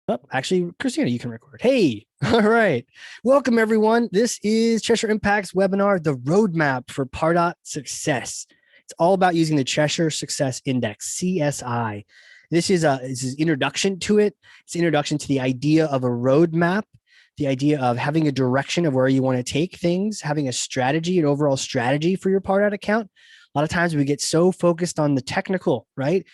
Oh, actually, Christina, you can record. Hey, all right. Welcome, everyone. This is Cheshire Impact's webinar, The Roadmap for Pardot Success. It's all about using the Cheshire Success Index, CSI. This is introduction to it. It's introduction to the idea of a roadmap, the idea of having a direction of where you want to take things, having a strategy, an overall strategy for your Pardot account. A lot of times we get so focused on the technical, right?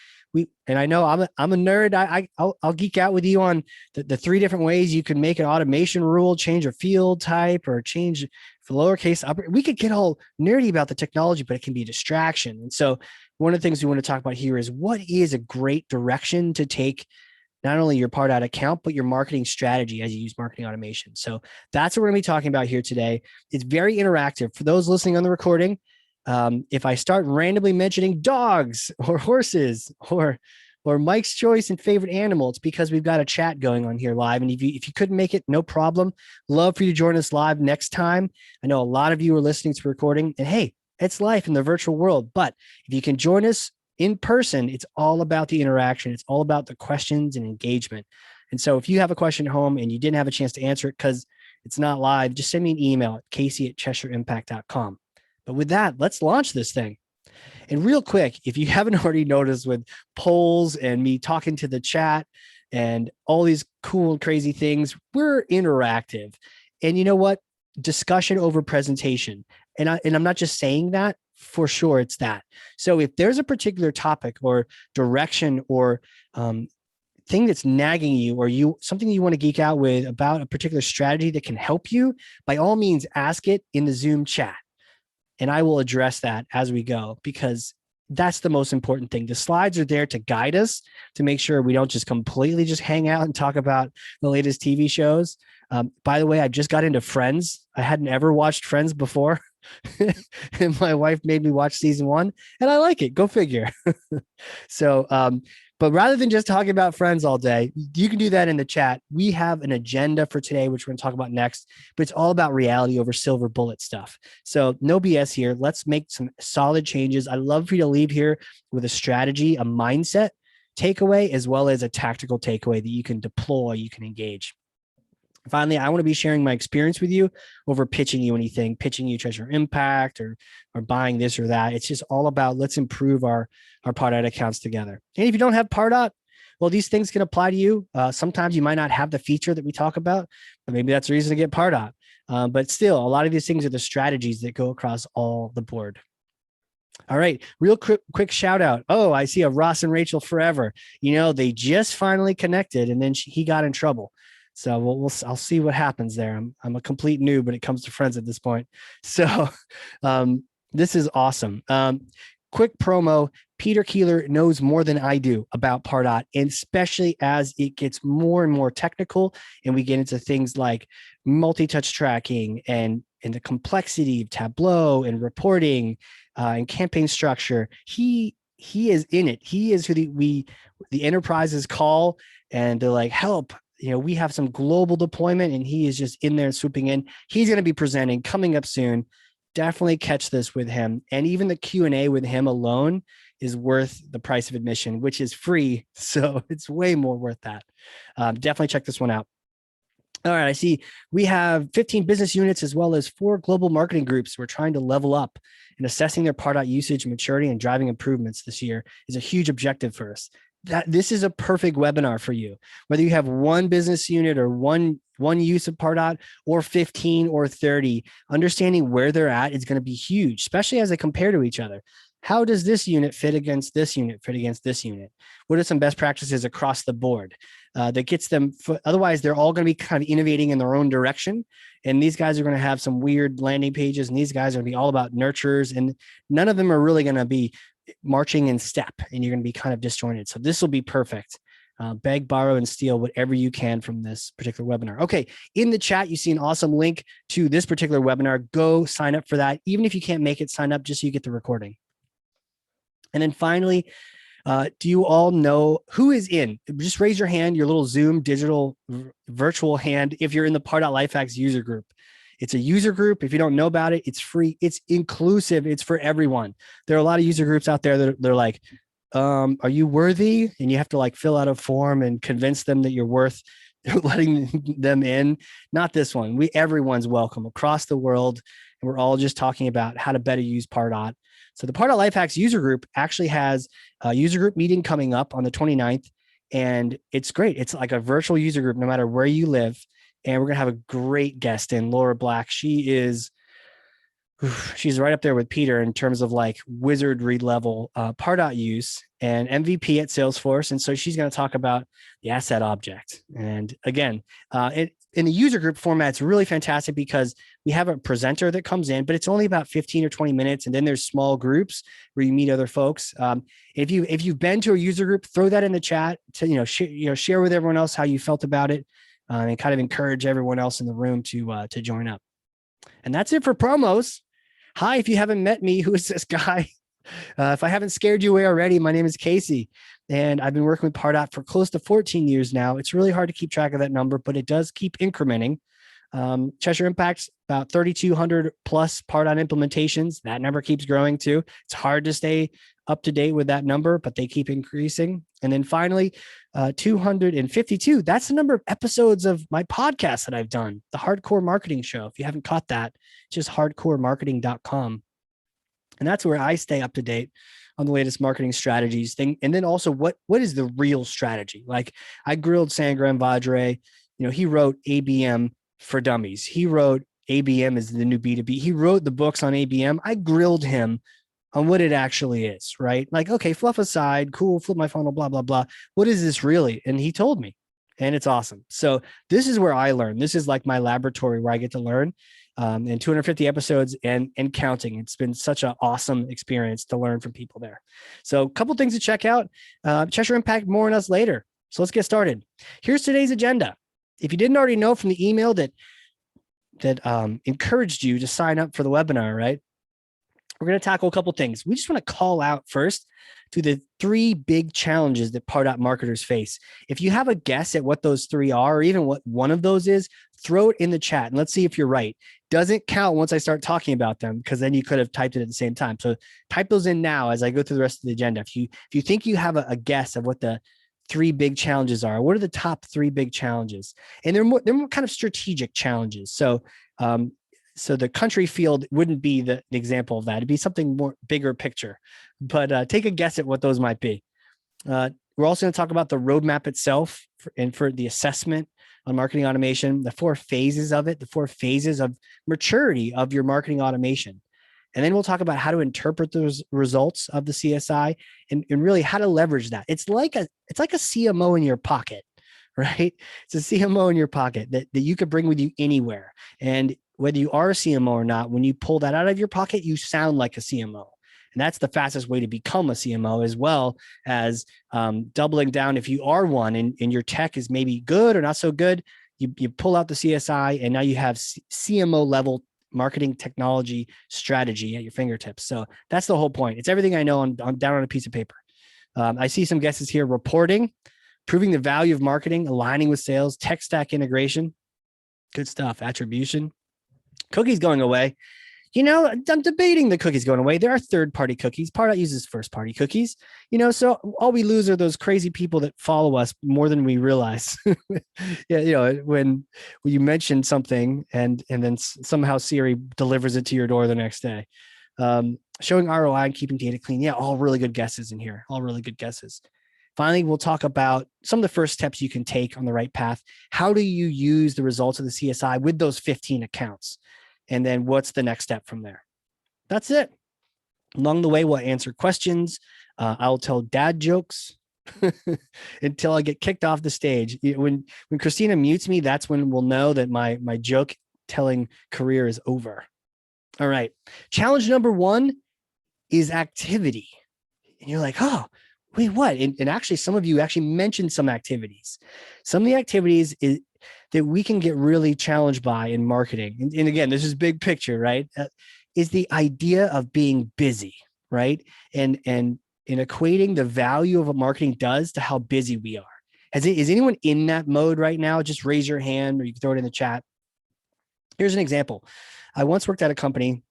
And I know I'm a nerd. I'll geek out with you on the three different ways you can make an automation rule, change a field type, or change for lowercase. We could get all nerdy about the technology, but it can be a distraction. And so one of the things we want to talk about here is what is a great direction to take not only your Pardot account, but your marketing strategy as you use marketing automation. So that's what we're going to be talking about here today. It's very interactive. For those listening on the recording, if I start randomly mentioning dogs or horses or Mike's choice and favorite animal, it's because we've got a chat going on here live. And if you couldn't make it, no problem. Love for you to join us live next time. I know a lot of you are listening to the recording, and hey, it's life in the virtual world. But if you can join us in person, it's all about the interaction. It's all about the questions and engagement. And so if you have a question at home and you didn't have a chance to answer it because it's not live, just send me an email at casey@cheshireimpact.com. But with that, let's launch this thing. And real quick, if you haven't already noticed with polls and me talking to the chat and all these cool and crazy things, we're interactive. And you know what? Discussion over presentation. And I'm not just saying that, for sure it's that. So if there's a particular topic or direction or thing that's nagging you, or something you want to geek out with about a particular strategy that can help you, by all means, ask it in the Zoom chat. And I will address that as we go, because that's the most important thing. The slides are there to guide us, to make sure we don't just completely just hang out and talk about the latest TV shows. By the way, I just got into Friends. I hadn't ever watched Friends before. And my wife made me watch season 1 and I like it. Go figure. So, but rather than just talking about Friends all day, you can do that in the chat. We have an agenda for today, which we're going to talk about next, but it's all about reality over silver bullet stuff. So no BS here. Let's make some solid changes. I'd love for you to leave here with a strategy, a mindset takeaway, as well as a tactical takeaway that you can deploy, you can engage. Finally, I want to be sharing my experience with you over pitching you anything, pitching you Cheshire Impact or buying this or that. It's just all about let's improve our Pardot accounts together. And if you don't have Pardot, well, these things can apply to you. Sometimes you might not have the feature that we talk about, but maybe that's the reason to get Pardot. But still, a lot of these things are the strategies that go across all the board. All right, real quick shout out. Oh, I see a Ross and Rachel forever. You know, they just finally connected and then he got in trouble. So I'll see what happens there. I'm a complete noob when it comes to Friends at this point. So this is awesome. Quick promo. Peter Keeler knows more than I do about Pardot, and especially as it gets more and more technical and we get into things like multi-touch tracking and the complexity of Tableau and reporting and campaign structure. He is in it. He is who the enterprises call and they're like, help. You know, we have some global deployment and he is just in there swooping in. He's going to be presenting coming up soon. Definitely catch this with him. And even the Q&A with him alone is worth the price of admission, which is free. So it's way more worth that. Definitely check this one out. All right, I see we have 15 business units as well as 4 global marketing groups. We're trying to level up, and assessing their Pardot usage, maturity, and driving improvements this year is a huge objective for us. This is a perfect webinar for you. Whether you have one business unit or one use of Pardot or 15 or 30, understanding where they're at is going to be huge, especially as they compare to each other. How does this unit fit against this unit, fit against this unit? What are some best practices across the board that gets them? Otherwise, they're all going to be kind of innovating in their own direction. And these guys are going to have some weird landing pages, and these guys are going to be all about nurtures, and none of them are really going to be marching in step, and you're going to be kind of disjointed. So this will be perfect. Beg, borrow, and steal whatever you can from this particular webinar. Okay, in the chat, you see an awesome link to this particular webinar. Go sign up for that. Even if you can't make it, sign up just so you get the recording. And then finally, do you all know who is in? Just raise your hand, your little Zoom digital virtual hand, if you're in the Pardot Life Hacks user group. It's a user group. If you don't know about it, it's free. It's inclusive. It's for everyone. There are a lot of user groups out there that they're like, are you worthy? And you have to like fill out a form and convince them that you're worth letting them in. Not this one. Everyone's welcome across the world. And we're all just talking about how to better use Pardot. So the Pardot Life Hacks user group actually has a user group meeting coming up on the 29th. And it's great. It's like a virtual user group, no matter where you live. And we're going to have a great guest in, Laura Black. She's right up there with Peter in terms of like wizardry level Pardot use and MVP at Salesforce. And so she's going to talk about the asset object. And again, in the user group format, it's really fantastic because we have a presenter that comes in, but it's only about 15 or 20 minutes. And then there's small groups where you meet other folks. If you've been to a user group, throw that in the chat to, share with everyone else how you felt about it, and kind of encourage everyone else in the room to join up. And that's it for promos. Hi, if you haven't met me, who is this guy? If I haven't scared you away already, my name is Casey, and I've been working with Pardot for close to 14 years now. It's really hard to keep track of that number, but it does keep incrementing. Cheshire Impact's about 3,200 plus Pardot implementations. That number keeps growing too. It's hard to stay up to date with that number, but they keep increasing. And then finally, 252. That's the number of episodes of my podcast that I've done, the Hardcore Marketing Show. If you haven't caught that, just hardcoremarketing.com. And that's where I stay up to date on the latest marketing strategies thing. And then also what is the real strategy? Like I grilled Sangram Vajre, he wrote ABM for Dummies. He wrote ABM is the new B2B. He wrote the books on ABM. I grilled him on what it actually is, right? Like, okay, fluff aside, cool, flip my funnel, blah, blah, blah. What is this really? And he told me, and it's awesome. So this is where I learn. This is like my laboratory where I get to learn. And 250 episodes and counting. It's been such an awesome experience to learn from people there. So a couple things to check out. Cheshire Impact, more on us later. So let's get started. Here's today's agenda. If you didn't already know from the email that encouraged you to sign up for the webinar, right? We're going to tackle a couple things. We just want to call out first to the 3 big challenges that Pardot marketers face. If you have a guess at what those 3 are, or even what one of those is, throw it in the chat and let's see if you're right. Doesn't count once I start talking about them, because then you could have typed it at the same time. So type those in now as I go through the rest of the agenda. If you think you have a guess of what the 3 big challenges are, what are the top 3 big challenges? And they're more kind of strategic challenges. So the country field wouldn't be the example of that. It'd be something more bigger picture, but take a guess at what those might be. We're also going to talk about the roadmap itself for the assessment on marketing automation, the 4 phases of it, the 4 phases of maturity of your marketing automation. And then we'll talk about how to interpret those results of the CSI and really how to leverage that. It's like a CMO in your pocket, right? It's a CMO in your pocket that you could bring with you anywhere. And whether you are a CMO or not, when you pull that out of your pocket, you sound like a CMO. And that's the fastest way to become a CMO, as well as doubling down. If you are one and your tech is maybe good or not so good, you pull out the CSI and now you have CMO level marketing technology strategy at your fingertips. So that's the whole point. It's everything I know on down on a piece of paper. I see some guesses here: reporting, proving the value of marketing, aligning with sales, tech stack integration, good stuff, attribution, cookies going away. I'm debating the cookies going away. There are third-party cookies. Pardot uses first-party cookies. So all we lose are those crazy people that follow us more than we realize. Yeah, when you mention something and then somehow Siri delivers it to your door the next day. Showing ROI and keeping data clean. Yeah, all really good guesses in here. All really good guesses. Finally, we'll talk about some of the first steps you can take on the right path. How do you use the results of the CSI with those 15 accounts? And then what's the next step from there? That's it. Along the way, we'll answer questions. I'll tell dad jokes until I get kicked off the stage. When Christina mutes me, that's when we'll know that my joke telling career is over. All right. Challenge number 1 is activity. And you're like, oh, wait, what? And actually, some of you actually mentioned some activities. Some of the activities that we can get really challenged by in marketing. And again, this is big picture, right? Is the idea of being busy, right? And in equating the value of what marketing does to how busy we are. Is anyone in that mode right now? Just raise your hand or you can throw it in the chat. Here's an example. I once worked at a company,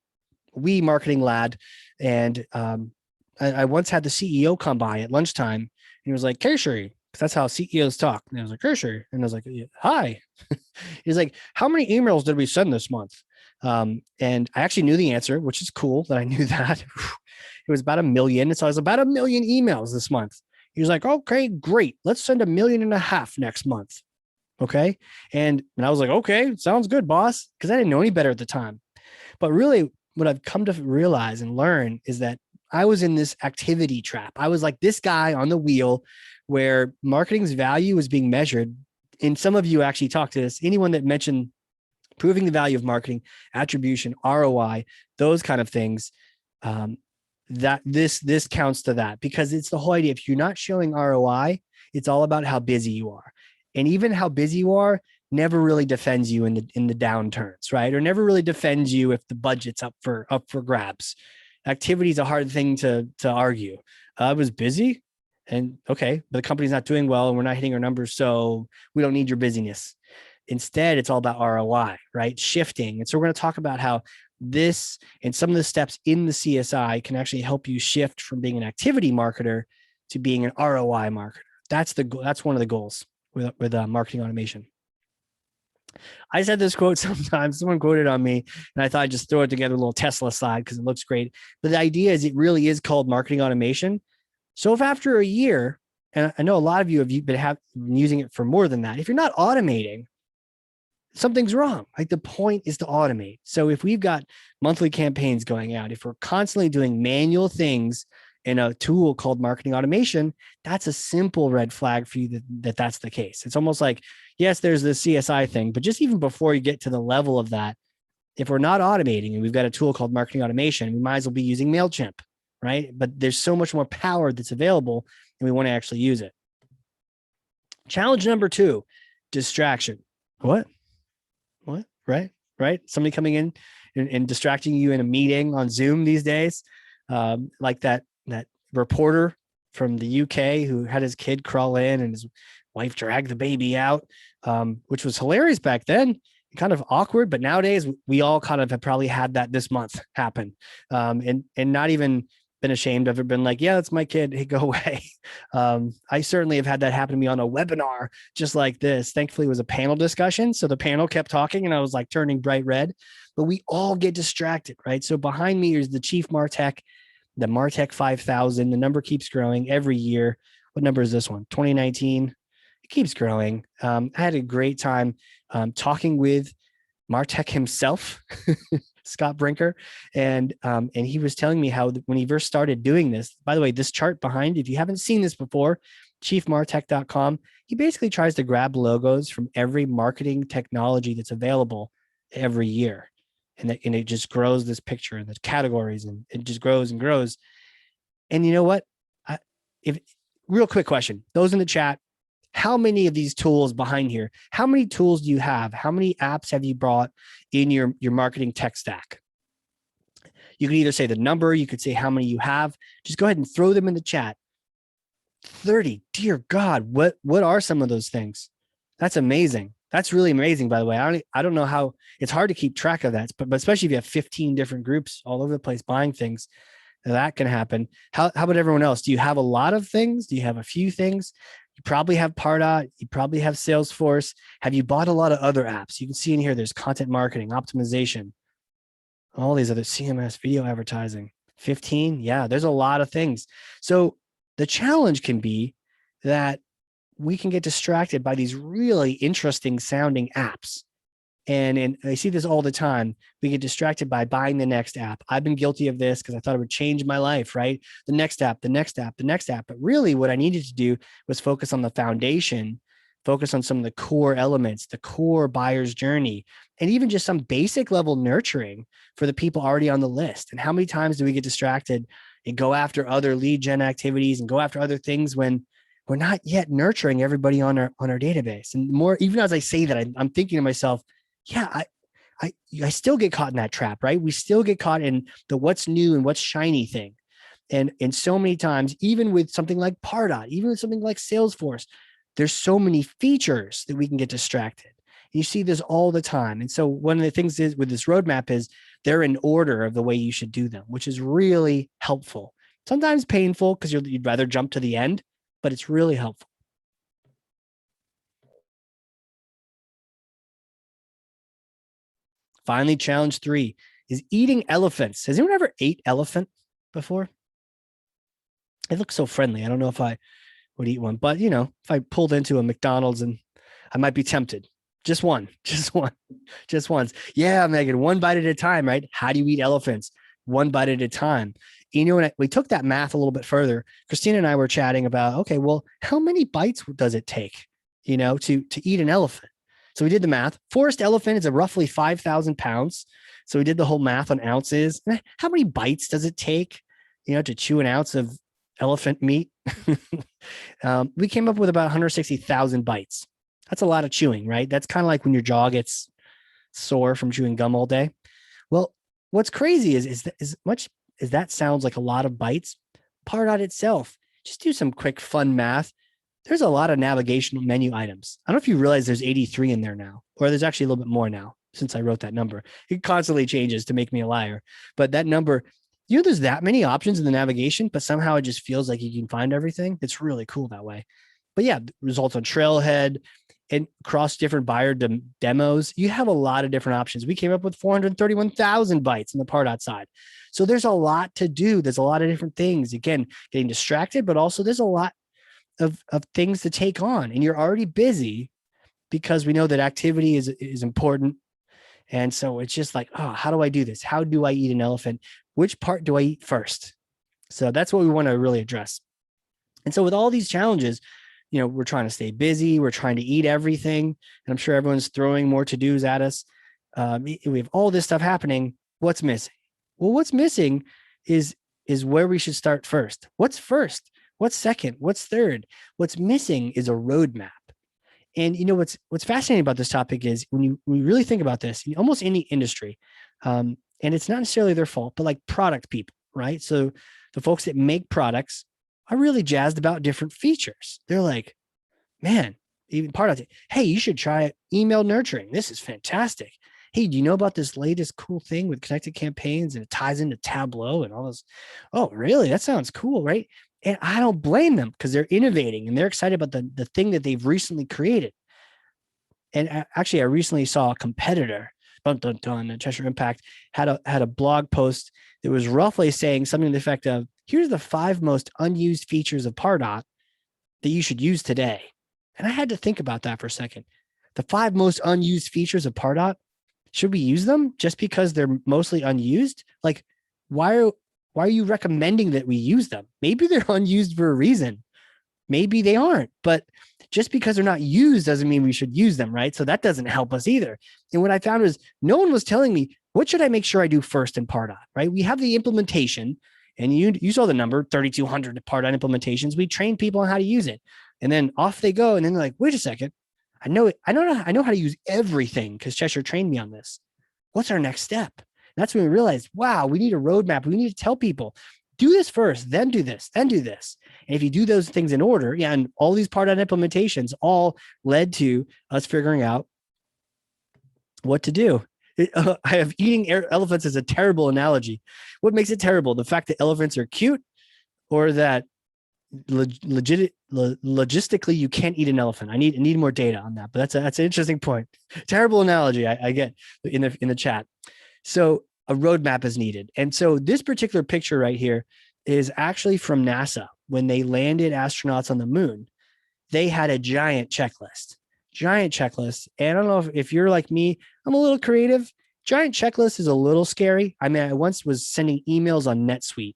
marketing lad, and I once had the CEO come by at lunchtime and he was like, Casey, because that's how CEOs talk. And I was like, sure. And I was like, yeah, hi. He's like, how many emails did we send this month? And I actually knew the answer, which is cool that I knew that. It was about 1 million. And so I was about 1 million emails this month. He was like, okay, great. Let's send 1.5 million next month. Okay. And I was like, okay, sounds good, boss. Because I didn't know any better at the time. But really, what I've come to realize and learn is that I was in this activity trap. I was like this guy on the wheel where marketing's value was being measured. And some of you actually talked to this. Anyone that mentioned proving the value of marketing, attribution, ROI, those kind of things, that this counts to that, because it's the whole idea. If you're not showing ROI, it's all about how busy you are. And even how busy you are never really defends you in the downturns, right? Or never really defends you if the budget's up for grabs. Activity is a hard thing to argue. I was busy, and okay, but the company's not doing well and we're not hitting our numbers, so we don't need your busyness. Instead, it's all about ROI, right? Shifting. And so we're going to talk about how this and some of the steps in the CSI can actually help you shift from being an activity marketer to being an ROI marketer. That's one of the goals with marketing automation. I said this quote sometimes. Someone quoted on me, and I thought I'd just throw it together, a little Tesla slide, because it looks great. But the idea is it really is called marketing automation. So if after a year, and I know a lot of you have been using it for more than that, if you're not automating, something's wrong. Like, the point is to automate. So if we've got monthly campaigns going out, if we're constantly doing manual things in a tool called marketing automation, that's a simple red flag for you that's the case. It's almost like, yes, there's the CSI thing, but just even before you get to the level of that, if we're not automating and we've got a tool called marketing automation, we might as well be using MailChimp, right? But there's so much more power that's available, and we want to actually use it. Challenge number 2, distraction. What? Right? Somebody coming in and distracting you in a meeting on Zoom these days, like that reporter from the UK who had his kid crawl in and his wife dragged the baby out, which was hilarious back then, kind of awkward. But nowadays, we all kind of have probably had that this month happen, and not even been ashamed of it, been like, yeah, that's my kid, hey, go away. I certainly have had that happen to me on a webinar just like this. Thankfully, it was a panel discussion, so the panel kept talking and I was like turning bright red. But we all get distracted, right? So behind me is the Chief Martech, the Martech 5000. The number keeps growing every year. What number is this one? 2019. It keeps growing. I had a great time talking with Martech himself, Scott Brinker, and he was telling me how when he first started doing this. By the way, this chart behind, if you haven't seen this before, chiefmartech.com, he basically tries to grab logos from every marketing technology that's available every year, and it just grows this picture and the categories, and it just grows and grows. And you know what? Real quick question, those in the chat, how many of these tools behind here, how many tools do you have? How many apps have you brought in your marketing tech stack? You can either say the number, you could say how many you have. Just go ahead and throw them in the chat. 30, dear God, what are some of those things? That's amazing. That's really amazing, by the way. I don't know how, it's hard to keep track of that, but especially if you have 15 different groups all over the place buying things, that can happen. How about everyone else? Do you have a lot of things? Do you have a few things? You probably have Pardot. You probably have Salesforce. Have you bought a lot of other apps? You can see in here, there's content marketing, optimization, all these other CMS, video advertising, 15. Yeah, there's a lot of things. So the challenge can be that we can get distracted by these really interesting sounding apps. And I see this all the time. We get distracted by buying the next app. I've been guilty of this because I thought it would change my life, right? The next app. But really what I needed to do was focus on the foundation, focus on some of the core elements, the core buyer's journey, and even just some basic level nurturing for the people already on the list. And how many times do we get distracted and go after other lead gen activities and go after other things when we're not yet nurturing everybody on our database? And more, even as I say that, I'm thinking to myself, yeah, I still get caught in that trap, right? We still get caught in the what's new and what's shiny thing. And so many times, even with something like Pardot, even with something like Salesforce, there's so many features that we can get distracted. You see this all the time. And so one of the things is with this roadmap is they're in order of the way you should do them, which is really helpful. Sometimes painful because you'd rather jump to the end, but it's really helpful. Finally, challenge 3 is eating elephants. Has anyone ever ate elephant before? It looks so friendly. I don't know if I would eat one, but if I pulled into a McDonald's and I might be tempted. Just one, just one, just once. Yeah, Megan, one bite at a time, right? How do you eat elephants? One bite at a time. When we took that math a little bit further, Christina and I were chatting about, okay, well, how many bites does it take, to eat an elephant? So we did the math. Forest elephant is a roughly 5,000 pounds. So we did the whole math on ounces. How many bites does it take, to chew an ounce of elephant meat? We came up with about 160,000 bites. That's a lot of chewing, right? That's kind of like when your jaw gets sore from chewing gum all day. Well, what's crazy is that as much as that sounds like a lot of bites, Pardot itself, just do some quick fun math. There's a lot of navigational menu items. I don't know if you realize there's 83 in there now, or there's actually a little bit more now since I wrote that number. It constantly changes to make me a liar. But that number, there's that many options in the navigation, but somehow it just feels like you can find everything. It's really cool that way. But yeah, results on Trailhead and across different buyer demos, you have a lot of different options. We came up with 431,000 bytes in the Pardot side. So there's a lot to do. There's a lot of different things. Again, getting distracted, but also there's a lot of things to take on. And you're already busy because we know that activity is important. And so it's just like, oh, how do I do this? How do I eat an elephant? Which part do I eat first? So that's what we want to really address. And so with all these challenges, we're trying to stay busy. We're trying to eat everything. And I'm sure everyone's throwing more to-dos at us. We have all this stuff happening. What's missing? Well, what's missing is where we should start first. What's first? What's second? What's third? What's missing is a roadmap. And what's fascinating about this topic is when you really think about this, in almost any industry, and it's not necessarily their fault, but like product people, right? So the folks that make products are really jazzed about different features. They're like, man, even part of it, hey, you should try email nurturing. This is fantastic. Hey, do you know about this latest cool thing with connected campaigns and it ties into Tableau and all this? Oh, really? That sounds cool, right? And I don't blame them because they're innovating and they're excited about the thing that they've recently created. And actually, I recently saw a competitor, Cheshire Impact, had a blog post that was roughly saying something to the effect of, here's the 5 most unused features of Pardot that you should use today. And I had to think about that for a second. The 5 most unused features of Pardot, should we use them just because they're mostly unused? Like, why are you recommending that we use them? Maybe they're unused for a reason. Maybe they aren't, but just because they're not used doesn't mean we should use them, right? So that doesn't help us either. And what I found was no one was telling me, what should I make sure I do first in Pardot, right? We have the implementation, and you saw the number, 3,200 Pardot implementations. We train people on how to use it, and then off they go. And then they're like, wait a second, I know how to use everything because Cheshire trained me on this. What's our next step? And that's when we realized, wow, we need a roadmap. We need to tell people, do this first, then do this, then do this. And if you do those things in order, yeah, and all these Pardot implementations all led to us figuring out what to do. I have eating elephants as a terrible analogy. What makes it terrible? The fact that elephants are cute, or that logistically you can't eat an elephant? I need more data on that, but that's an interesting point. Terrible analogy. I get in the chat. So a roadmap is needed. And so this particular picture right here is actually from NASA. When they landed astronauts on the moon, they had a giant checklist. And I don't know if you're like me, I'm a little creative. Giant checklist is a little scary. I mean, I once was sending emails on NetSuite.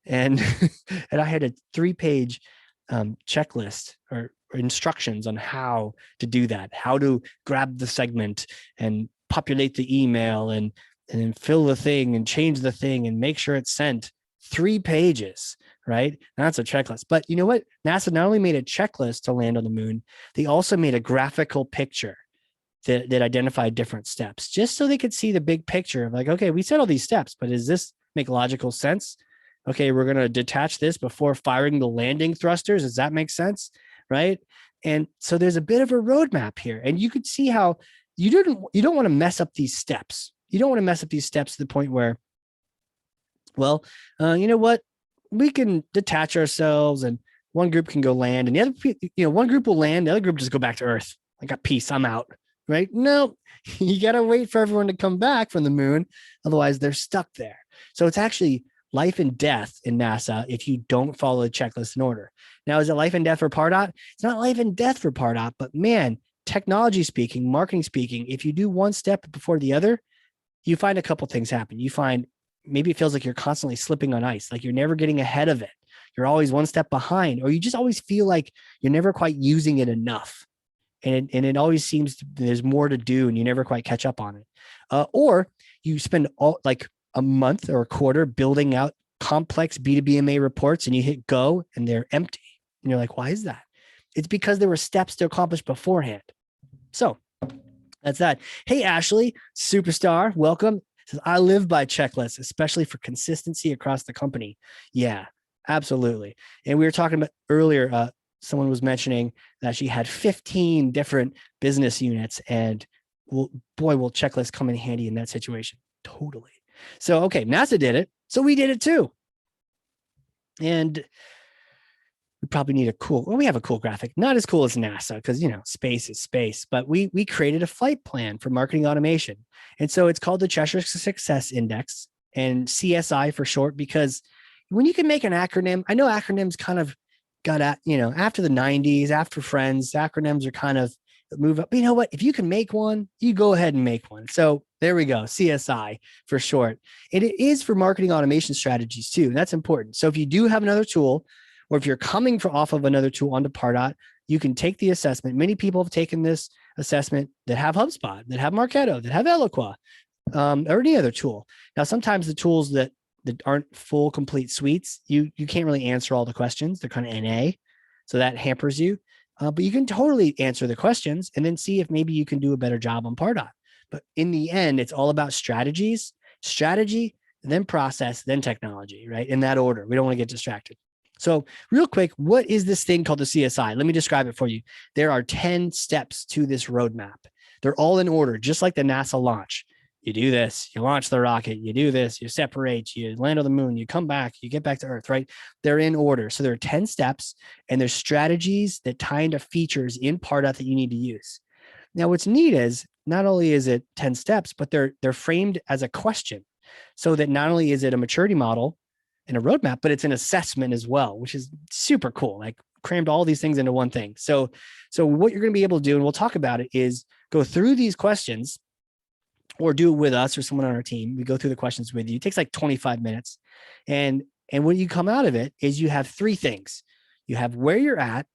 And I had a 3-page checklist or instructions on how to do that, how to grab the segment and populate the email and then fill the thing and change the thing and make sure it's sent. 3 pages, right? That's a checklist. But you know what? NASA not only made a checklist to land on the moon, they also made a graphical picture that identified different steps, just so they could see the big picture of like, okay, we said all these steps, but does this make logical sense? Okay, we're going to detach this before firing the landing thrusters. Does that make sense? Right? And so there's a bit of a roadmap here, and you could see how you don't want to mess up these steps. You don't want to mess up these steps to the point where, well, you know what? We can detach ourselves and one group can go land and the other, one group will land, the other group just go back to Earth. I got peace. I'm out. right? No, you got to wait for everyone to come back from the moon. Otherwise, they're stuck there. So it's actually life and death in NASA if you don't follow the checklist in order. Now, is it life and death for Pardot? It's not life and death for Pardot, but man, technology speaking, marketing speaking, if you do one step before the other, you find a couple things happen. You find maybe it feels like you're constantly slipping on ice, like you're never getting ahead of it. You're always one step behind, or you just always feel like you're never quite using it enough. And it always seems there's more to do and you never quite catch up on it. Or you spend all like a month or a quarter building out complex B2BMA reports and you hit go and they're empty. And you're like, why is that? It's because there were steps to accomplish beforehand. So that's that. Hey, Ashley, superstar, welcome. Says, I live by checklists, especially for consistency across the company. Yeah, absolutely. And we were talking about earlier, someone was mentioning that she had 15 different business units and will checklists come in handy in that situation. Totally. So, okay, NASA did it. So we did it too. And we probably need we have a cool graphic, not as cool as NASA because, space is space, but we created a flight plan for marketing automation. And so it's called the Cheshire Success Index and CSI for short, because when you can make an acronym, I know acronyms kind of got at, after the 90s, after Friends, acronyms are kind of move up. But you know what? If you can make one, you go ahead and make one. So there we go. CSI for short. And it is for marketing automation strategies too. That's important. So if you do have another tool, or if you're coming off of another tool onto Pardot, you can take the assessment. Many people have taken this assessment that have HubSpot, that have Marketo, that have Eloqua, or any other tool. Now, sometimes the tools that aren't full, complete suites, you can't really answer all the questions. They're kind of NA, so that hampers you. But you can totally answer the questions and then see if maybe you can do a better job on Pardot. But in the end, it's all about strategy, then process, then technology, right? In that order. We don't want to get distracted. So real quick, what is this thing called the CSI? Let me describe it for you. There are 10 steps to this roadmap. They're all in order, just like the NASA launch. You do this, you launch the rocket, you do this, you separate, you land on the moon, you come back, you get back to Earth, right? They're in order. So there are 10 steps and there's strategies that tie into features in Pardot that you need to use. Now, what's neat is not only is it 10 steps, but they're framed as a question so that not only is it a maturity model and a roadmap, but it's an assessment as well, which is super cool. Like crammed all these things into one thing. So what you're going to be able to do, and we'll talk about it, is go through these questions or do it with us or someone on our team. We go through the questions with you. It takes like 25 minutes. And when you come out of it is you have three things. You have where you're at,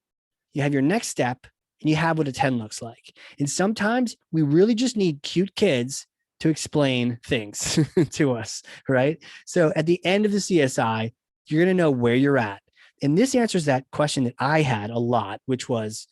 you have your next step, and you have what a 10 looks like. And sometimes we really just need cute kids to explain things to us, right? So at the end of the CSI, you're going to know where you're at. And this answers that question that I had a lot, which was,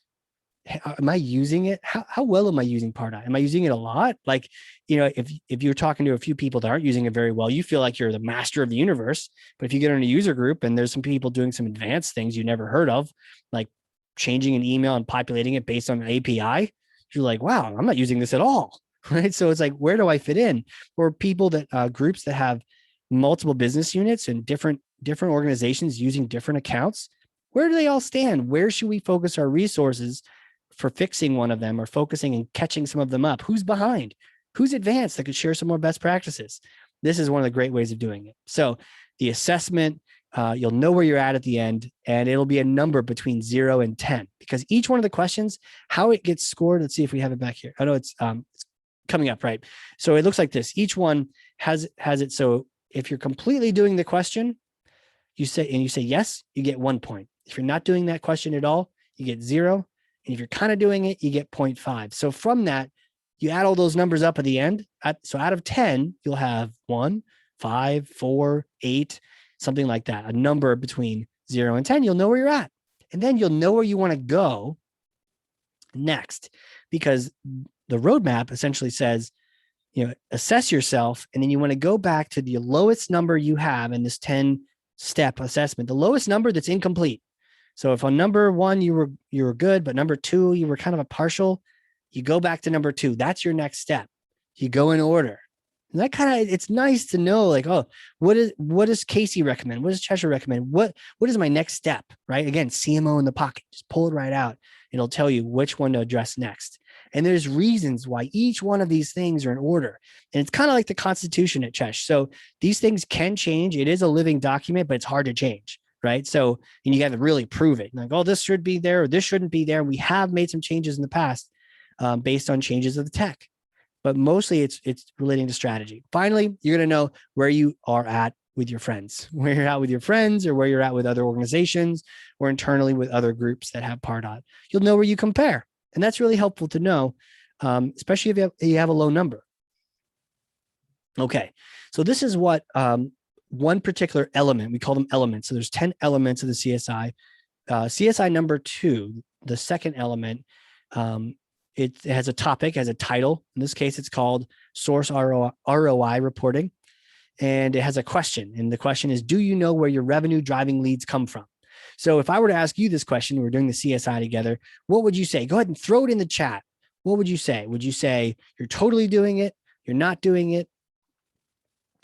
am I using it? How well am I using Pardot? Am I using it a lot? Like, if you're talking to a few people that aren't using it very well, you feel like you're the master of the universe. But if you get in a user group and there's some people doing some advanced things you never heard of, like changing an email and populating it based on an API, you're like, wow, I'm not using this at all. Right. So it's like, where do I fit in? Or people that groups that have multiple business units and different organizations using different accounts, where do they all stand? Where should we focus our resources for fixing one of them or focusing and catching some of them up? Who's behind? Who's advanced that could share some more best practices? This is one of the great ways of doing it. So the assessment, you'll know where you're at the end, and it'll be a number between 0 and 10 because each one of the questions, how it gets scored. Let's see if we have it back here. I know it's coming up, right? So it looks like this. Each one has it. So if you're completely doing the question, you say yes, you get 1 point. If you're not doing that question at all, you get 0. And if you're kind of doing it, you get 0.5. So from that, you add all those numbers up at the end. So out of 10, you'll have 1, 5, 4, 8, something like that. A number between 0 and 10, you'll know where you're at. And then you'll know where you want to go next, because the roadmap essentially says, assess yourself. And then you want to go back to the lowest number you have in this 10-step assessment, the lowest number that's incomplete. So if on number 1, you were good, but number 2, you were kind of a partial, you go back to number 2. That's your next step. You go in order. And that it's nice to know, like, oh, what does Casey recommend? What does Cheshire recommend? What is my next step, right? Again, CMO in the pocket, just pull it right out. It'll tell you which one to address next. And there's reasons why each one of these things are in order. And it's kind of like the Constitution at Chesh. So these things can change. It is a living document, but it's hard to change, right? So, and you got to really prove it. Like, oh, this should be there or this shouldn't be there. We have made some changes in the past based on changes of the tech, but mostly it's relating to strategy. Finally, you're going to know where you are at with your friends, where you're at with your friends, or where you're at with other organizations, or internally with other groups that have Pardot. You'll know where you compare. And that's really helpful to know, especially if you have a low number. Okay, so this is what one particular element, we call them elements. So there's 10 elements of the CSI. CSI number 2, the second element, it has a topic, has a title. In this case, it's called Source ROI Reporting. And it has a question. And the question is, do you know where your revenue driving leads come from? So if I were to ask you this question, we're doing the CSI together, what would you say? Go ahead and throw it in the chat. What would you say? Would you say you're totally doing it, you're not doing it,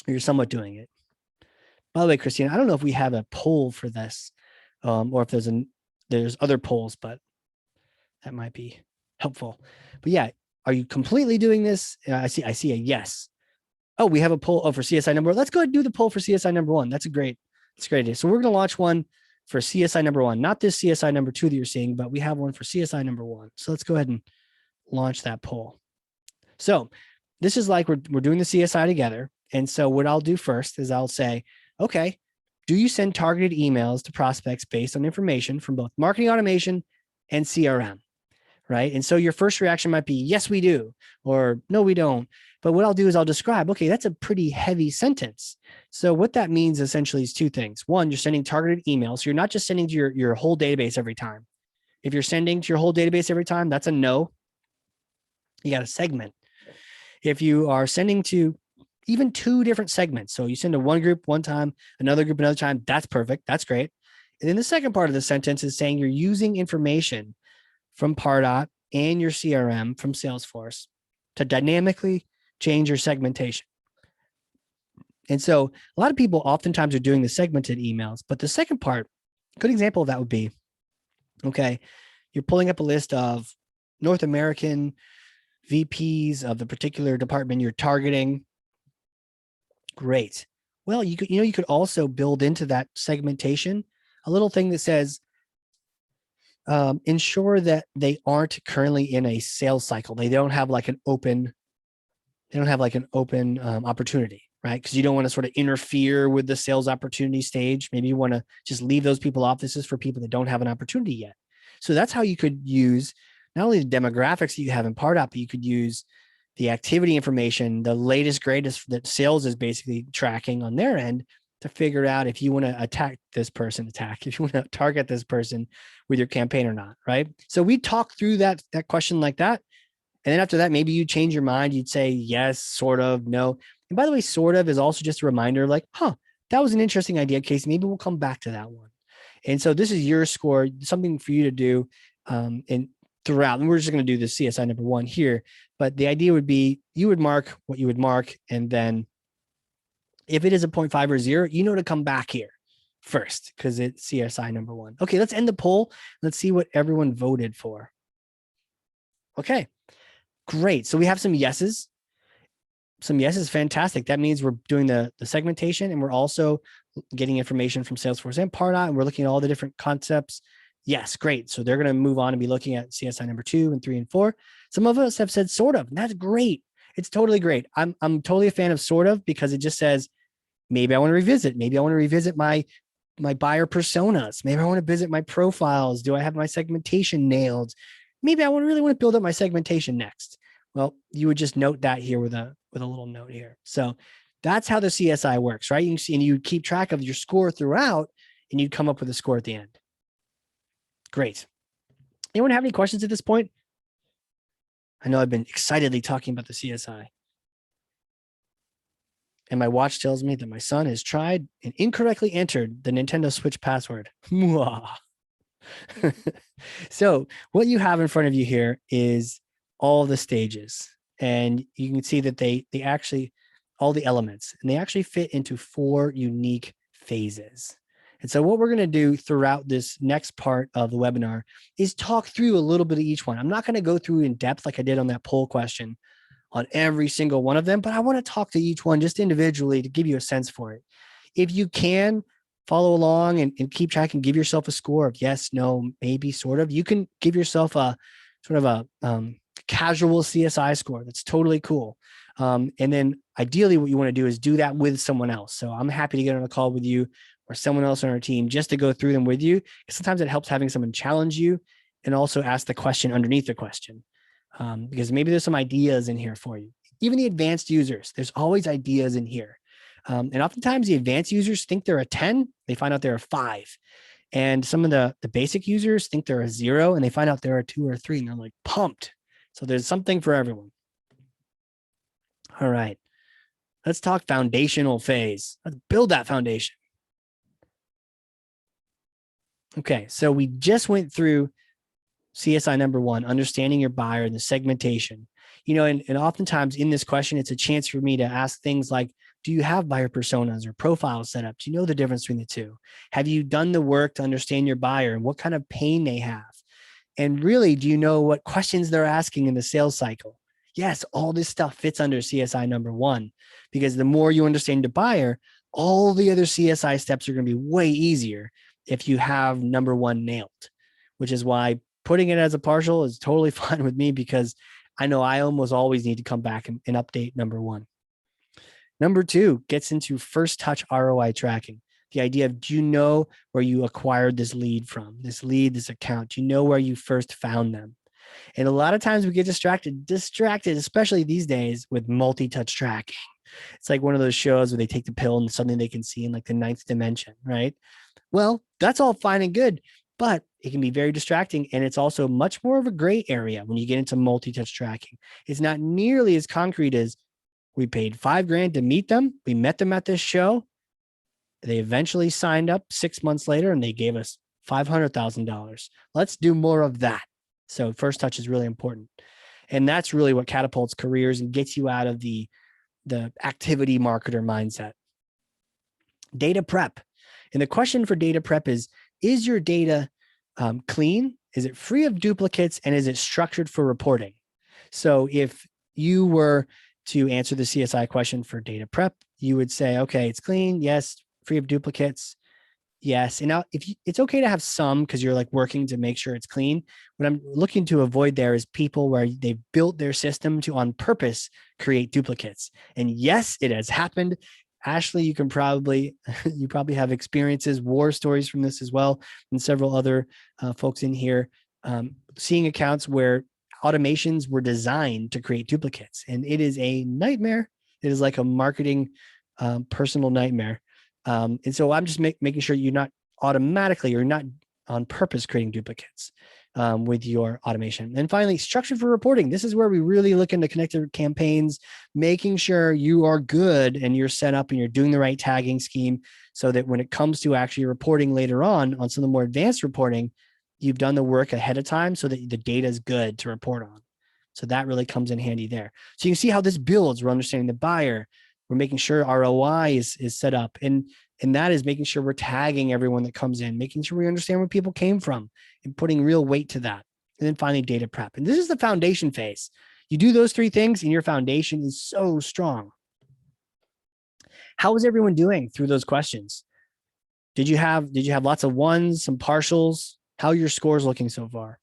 or you're somewhat doing it? By the way, Christina, I don't know if we have a poll for this, or if there's other polls, but that might be helpful. But yeah, are you completely doing this? I see a yes. Oh, we have a poll for CSI number 1. Let's go ahead and do the poll for CSI number 1. That's a great idea. So we're going to launch one for CSI number 1, not this CSI number 2 that you're seeing, but we have one for CSI number 1. So let's go ahead and launch that poll. So this is like we're doing the CSI together. And so what I'll do first is I'll say, okay, do you send targeted emails to prospects based on information from both marketing automation and CRM? Right. And so your first reaction might be, yes, we do, or no, we don't. But what I'll do is I'll describe, okay, that's a pretty heavy sentence. So what that means essentially is 2 things. One, you're sending targeted emails. So you're not just sending to your whole database every time. If you're sending to your whole database every time, that's a no. You got to segment. If you are sending to even 2 different segments, so you send to one group one time, another group another time, that's perfect. That's great. And then the second part of the sentence is saying you're using information from Pardot and your CRM from Salesforce to dynamically change your segmentation. And so a lot of people oftentimes are doing the segmented emails, but the second part, a good example of that would be, okay, you're pulling up a list of North American VPs of the particular department you're targeting. Great. Well, you could also build into that segmentation a little thing that says, ensure that they aren't currently in a sales cycle. They don't have like an open opportunity, right? Because you don't want to sort of interfere with the sales opportunity stage. Maybe you want to just leave those people off. This is for people that don't have an opportunity yet. So that's how you could use not only the demographics that you have in Pardot, but you could use the activity information, the latest, greatest that sales is basically tracking on their end to figure out if you want to if you want to target this person with your campaign or not, right? So we talk through that question like that. And then after that, maybe you change your mind. You'd say yes, sort of, no. And by the way, sort of is also just a reminder like, that was an interesting idea, Casey. Maybe we'll come back to that one. And so this is your score, something for you to do and throughout. And we're just going to do the CSI number 1 here. But the idea would be you would mark what you would mark. And then if it is a 0.5 or 0, you know to come back here first because it's CSI number 1. Okay, let's end the poll. Let's see what everyone voted for. Okay. Great. So we have some yeses. Some yeses, fantastic. That means we're doing the segmentation and we're also getting information from Salesforce and Pardot, and we're looking at all the different concepts. Yes, great. So they're going to move on and be looking at CSI number 2 and 3 and 4. Some of us have said sort of, and that's great. It's totally great. I'm totally a fan of sort of because it just says, maybe I want to revisit. Maybe I want to revisit my buyer personas. Maybe I want to visit my profiles. Do I have my segmentation nailed? Maybe I really want to build up my segmentation next. Well, you would just note that here with a little note here. So that's how the CSI works, right? You see, and you keep track of your score throughout, and you come up with a score at the end. Great. Anyone have any questions at this point? I know I've been excitedly talking about the CSI. And my watch tells me that my son has tried and incorrectly entered the Nintendo Switch password. So what you have in front of you here is all the stages. And you can see that they actually, all the elements, and they actually fit into 4 unique phases. And so what we're going to do throughout this next part of the webinar is talk through a little bit of each one. I'm not going to go through in depth like I did on that poll question on every single one of them, but I want to talk to each one just individually to give you a sense for it. If you can follow along and keep track and give yourself a score of yes, no, maybe, sort of, you can give yourself a sort of a casual CSI score. That's totally cool. And then ideally what you want to do is do that with someone else. So I'm happy to get on a call with you or someone else on our team just to go through them with you. Sometimes it helps having someone challenge you and also ask the question underneath the question. Because maybe there's some ideas in here for you. Even the advanced users, there's always ideas in here. And oftentimes the advanced users think they're a 10, they find out they're a 5. And some of the basic users think they're a 0 and they find out they're a 2 or a 3 and they're like pumped. So there's something for everyone. All right, let's talk foundational phase. Let's build that foundation. Okay, so we just went through CSI number 1, understanding your buyer and the segmentation. And oftentimes in this question, it's a chance for me to ask things like, do you have buyer personas or profiles set up? Do you know the difference between the two? Have you done the work to understand your buyer and what kind of pain they have? And really, do you know what questions they're asking in the sales cycle? Yes, all this stuff fits under CSI number 1, because the more you understand the buyer, all the other CSI steps are going to be way easier if you have number 1 nailed, which is why putting it as a partial is totally fine with me, because I know I almost always need to come back and update number 1. Number 2 gets into first touch ROI tracking. The idea of, do you know where you acquired this lead from, this account? Do you know where you first found them? And a lot of times we get distracted, especially these days with multi-touch tracking. It's like one of those shows where they take the pill and suddenly they can see in like the 9th dimension, right? Well, that's all fine and good, but it can be very distracting. And it's also much more of a gray area when you get into multi-touch tracking. It's not nearly as concrete as we paid $5,000 to meet them. We met them at this show. They eventually signed up 6 months later and they gave us $500,000. Let's do more of that. So first touch is really important. And that's really what catapults careers and gets you out of the activity marketer mindset. Data prep. And the question for data prep is your data clean? Is it free of duplicates? And is it structured for reporting? So if you were to answer the CSI question for data prep, you would say, okay, it's clean. Yes. Free of duplicates. Yes. And now it's okay to have some, because you're like working to make sure it's clean. What I'm looking to avoid there is people where they've built their system to on purpose create duplicates. And yes, it has happened. Ashley, you probably have experiences, war stories from this as well, and several other folks in here, seeing accounts where automations were designed to create duplicates. And it is a nightmare. It is like a marketing personal nightmare. And so I'm just making sure you're not on purpose creating duplicates with your automation. And finally, structure for reporting. This is where we really look into connected campaigns, making sure you are good and you're set up and you're doing the right tagging scheme so that when it comes to actually reporting later on some of the more advanced reporting, you've done the work ahead of time so that the data is good to report on. So that really comes in handy there. So you can see how this builds. We're understanding the buyer. We're making sure ROI is set up. And that is making sure we're tagging everyone that comes in, making sure we understand where people came from and putting real weight to that. And then finally, data prep. And this is the foundation phase. You do those 3 things and your foundation is so strong. How is everyone doing through those questions? Did you have lots of ones, some partials? How are your scores looking so far?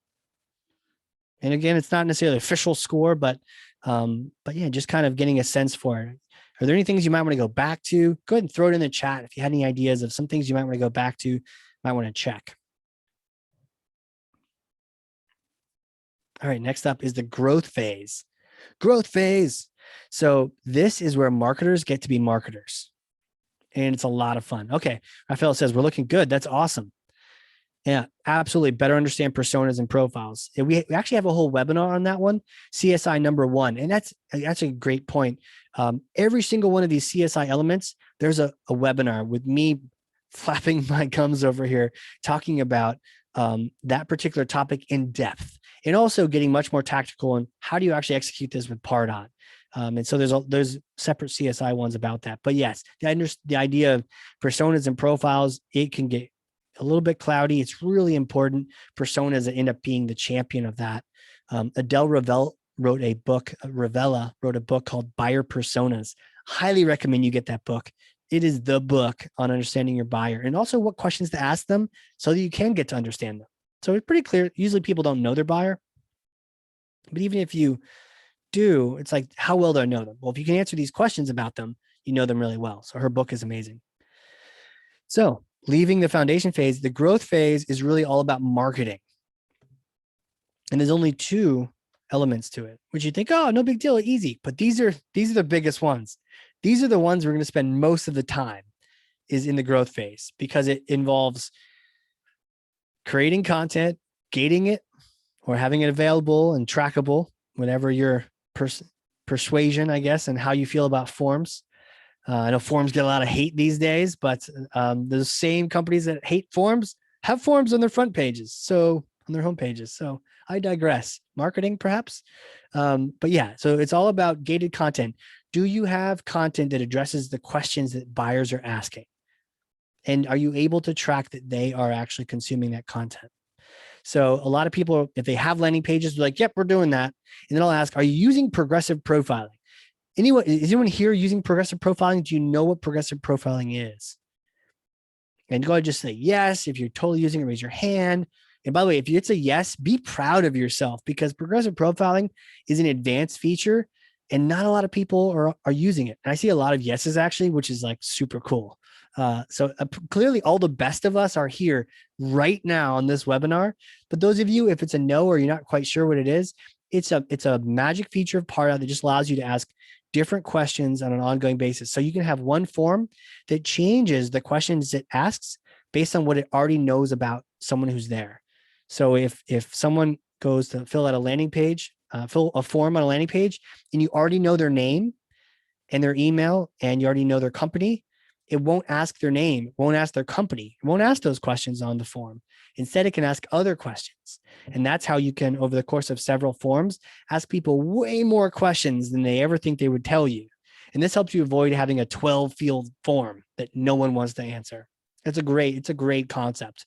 And again, it's not necessarily an official score, but yeah, just kind of getting a sense for it. Are there any things you might want to go back to? Go ahead and throw it in the chat if you had any ideas of some things you might want to go back to, might want to check. All right, next up is the growth phase. Growth phase. So this is where marketers get to be marketers. And it's a lot of fun. Okay, Rafael says, we're looking good. That's awesome. Yeah, absolutely. Better understand personas and profiles. We actually have a whole webinar on that one, CSI number 1. And that's a great point. Every single one of these CSI elements, there's a webinar with me flapping my gums over here, talking about that particular topic in depth, and also getting much more tactical on how do you actually execute this with Pardot. And so there's separate CSI ones about that. But yes, the idea of personas and profiles, it can get a little bit cloudy. It's really important. Personas that end up being the champion of that. Adele Rivella wrote a book called Buyer Personas. Highly recommend you get that book. It is the book on understanding your buyer and also what questions to ask them so that you can get to understand them. So it's pretty clear. Usually people don't know their buyer, but even if you do, it's like, how well do I know them? Well, if you can answer these questions about them, you know them really well. So her book is amazing. So leaving the foundation phase, the growth phase is really all about marketing. And there's only two elements to it, which you think, oh, no big deal, easy. But these are the biggest ones. These are the ones we're going to spend most of the time is in the growth phase because it involves creating content, gating it, or having it available and trackable, whatever your persuasion, I guess, and how you feel about forms. I know forms get a lot of hate these days, but the same companies that hate forms have forms on their front pages, so on their home pages. So I digress. Marketing, perhaps. But yeah, so it's all about gated content. Do you have content that addresses the questions that buyers are asking? And are you able to track that they are actually consuming that content? So a lot of people, if they have landing pages, they're like, yep, we're doing that. And then I'll ask, are you using progressive profiling? Is anyone here using progressive profiling? Do you know what progressive profiling is? And go ahead and just say yes. If you're totally using it, raise your hand. And by the way, if it's a yes, be proud of yourself because progressive profiling is an advanced feature and not a lot of people are using it. And I see a lot of yeses actually, which is like super cool. So clearly all the best of us are here right now on this webinar. But those of you, if it's a no or you're not quite sure what it is, it's a magic feature of Pardot that just allows you to ask different questions on an ongoing basis. So you can have one form that changes the questions it asks based on what it already knows about someone who's there. So if someone goes to fill out a landing page, fill a form on a landing page, and you already know their name and their email, and you already know their company, it won't ask their name, it won't ask their company, it won't ask those questions on the form. Instead, it can ask other questions. And that's how you can, over the course of several forms, ask people way more questions than they ever think they would tell you. And this helps you avoid having a 12-field form that no one wants to answer. It's a great concept.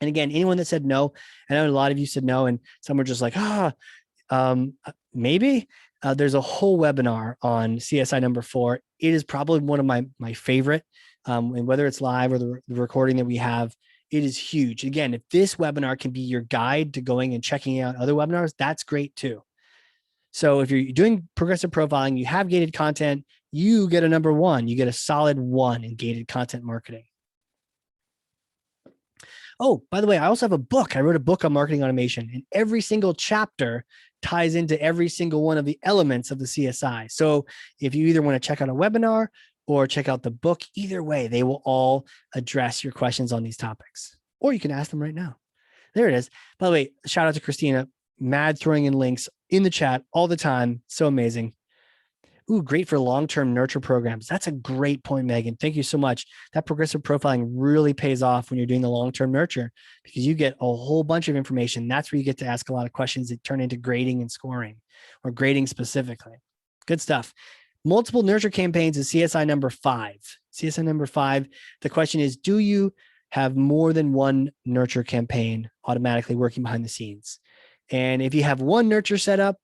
And again, anyone that said no, I know a lot of you said no, and some were just like, maybe. There's a whole webinar on CSI number 4. It is probably one of my favorite. And whether it's live or the recording that we have, it is huge. Again, if this webinar can be your guide to going and checking out other webinars, that's great too. So if you're doing progressive profiling, you have gated content, you get a number 1. You get a solid 1 in gated content marketing. Oh, by the way, I also have a book. I wrote a book on marketing automation, and every single chapter ties into every single one of the elements of the CSI. So if you either want to check out a webinar or check out the book, either way, they will all address your questions on these topics, or you can ask them right now. There it is. By the way, shout out to Christina, mad throwing in links in the chat all the time. So amazing. Ooh, great for long-term nurture programs. That's a great point, Megan. Thank you so much. That progressive profiling really pays off when you're doing the long-term nurture because you get a whole bunch of information. That's where you get to ask a lot of questions that turn into grading and scoring, or grading specifically. Good stuff. Multiple nurture campaigns is CSI number 5. CSI number 5, the question is, do you have more than one nurture campaign automatically working behind the scenes? And if you have one nurture set up,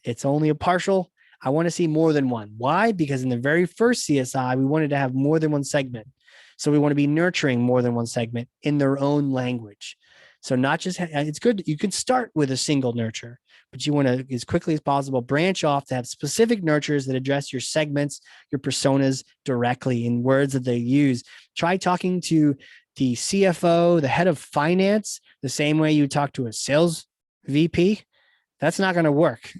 it's only a partial. I want to see more than one. Why? Because in the very first CSI, we wanted to have more than one segment. So we want to be nurturing more than one segment in their own language. So not just, it's good. You can start with a single nurture, but you want to, as quickly as possible, branch off to have specific nurtures that address your segments, your personas directly in words that they use. Try talking to the CFO, the head of finance, the same way you talk to a sales VP. That's not going to work.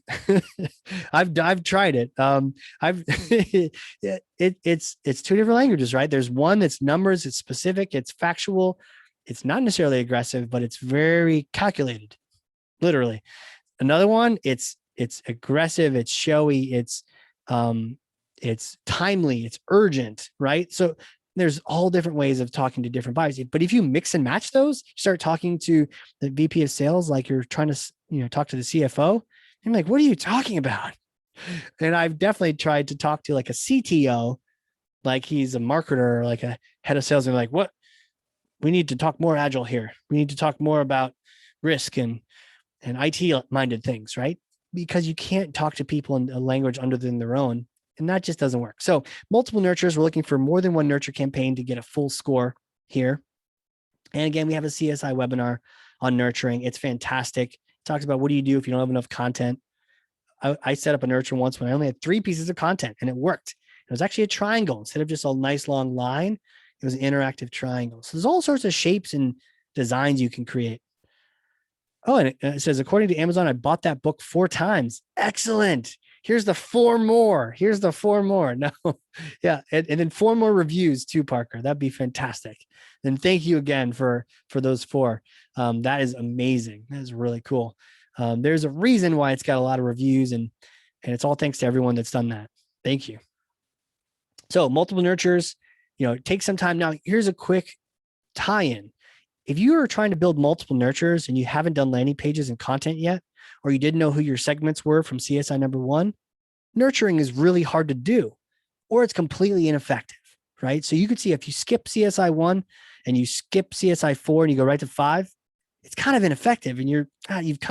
I've tried it. It's two different languages, right? There's one that's numbers, it's specific, it's factual, it's not necessarily aggressive, but it's very calculated, literally. Another one, it's aggressive, it's showy, it's timely, it's urgent, right? So there's all different ways of talking to different buyers. But if you mix and match those, start talking to the VP of sales like you're trying to, talk to the CFO. I'm like, what are you talking about? And I've definitely tried to talk to like a CTO, like he's a marketer, like a head of sales, and like, what? We need to talk more agile here. We need to talk more about risk and IT minded things, right? Because you can't talk to people in a language other than their own. And that just doesn't work. So multiple nurtures, we're looking for more than one nurture campaign to get a full score here. And again, we have a CSI webinar on nurturing. It's fantastic. It talks about what do you do if you don't have enough content. I set up a nurture once when I only had 3 pieces of content and it worked. It was actually a triangle instead of just a nice long line. It was an interactive triangle. So there's all sorts of shapes and designs you can create. Oh, and it says, according to Amazon, I bought that book 4 times. Excellent. Here's the 4 more. Here's the 4 more. No, yeah. And then 4 more reviews too, Parker. That'd be fantastic. And thank you again for those 4. That is amazing. That is really cool. There's a reason why it's got a lot of reviews, and it's all thanks to everyone that's done that. Thank you. So multiple nurtures, take some time. Now, here's a quick tie-in. If you are trying to build multiple nurtures and you haven't done landing pages and content yet, or you didn't know who your segments were from CSI number 1, nurturing is really hard to do, or it's completely ineffective, right? So you could see if you skip CSI 1 and you skip CSI 4 and you go right to 5, it's kind of ineffective, and it's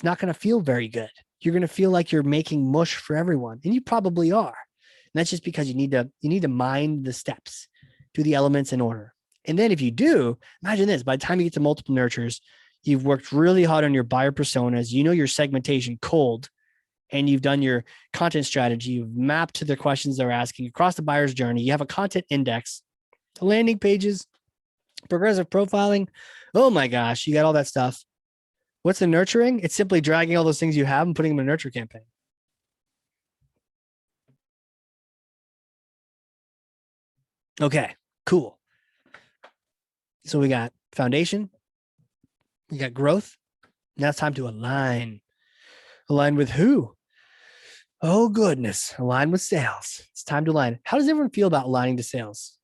not going to feel very good. You're going to feel like you're making mush for everyone, and you probably are. And that's just because you need to mind the steps, do the elements in order. And then if you do, imagine this, by the time you get to multiple nurtures, you've worked really hard on your buyer personas, your segmentation cold, and you've done your content strategy, you've mapped to the questions they're asking across the buyer's journey, you have a content index, landing pages, progressive profiling. Oh my gosh, you got all that stuff. What's the nurturing? It's simply dragging all those things you have and putting them in a nurture campaign. Okay, cool. So we got foundation, we got growth. Now it's time to align. Align with who? Oh goodness, align with sales. It's time to align. How does everyone feel about aligning to sales?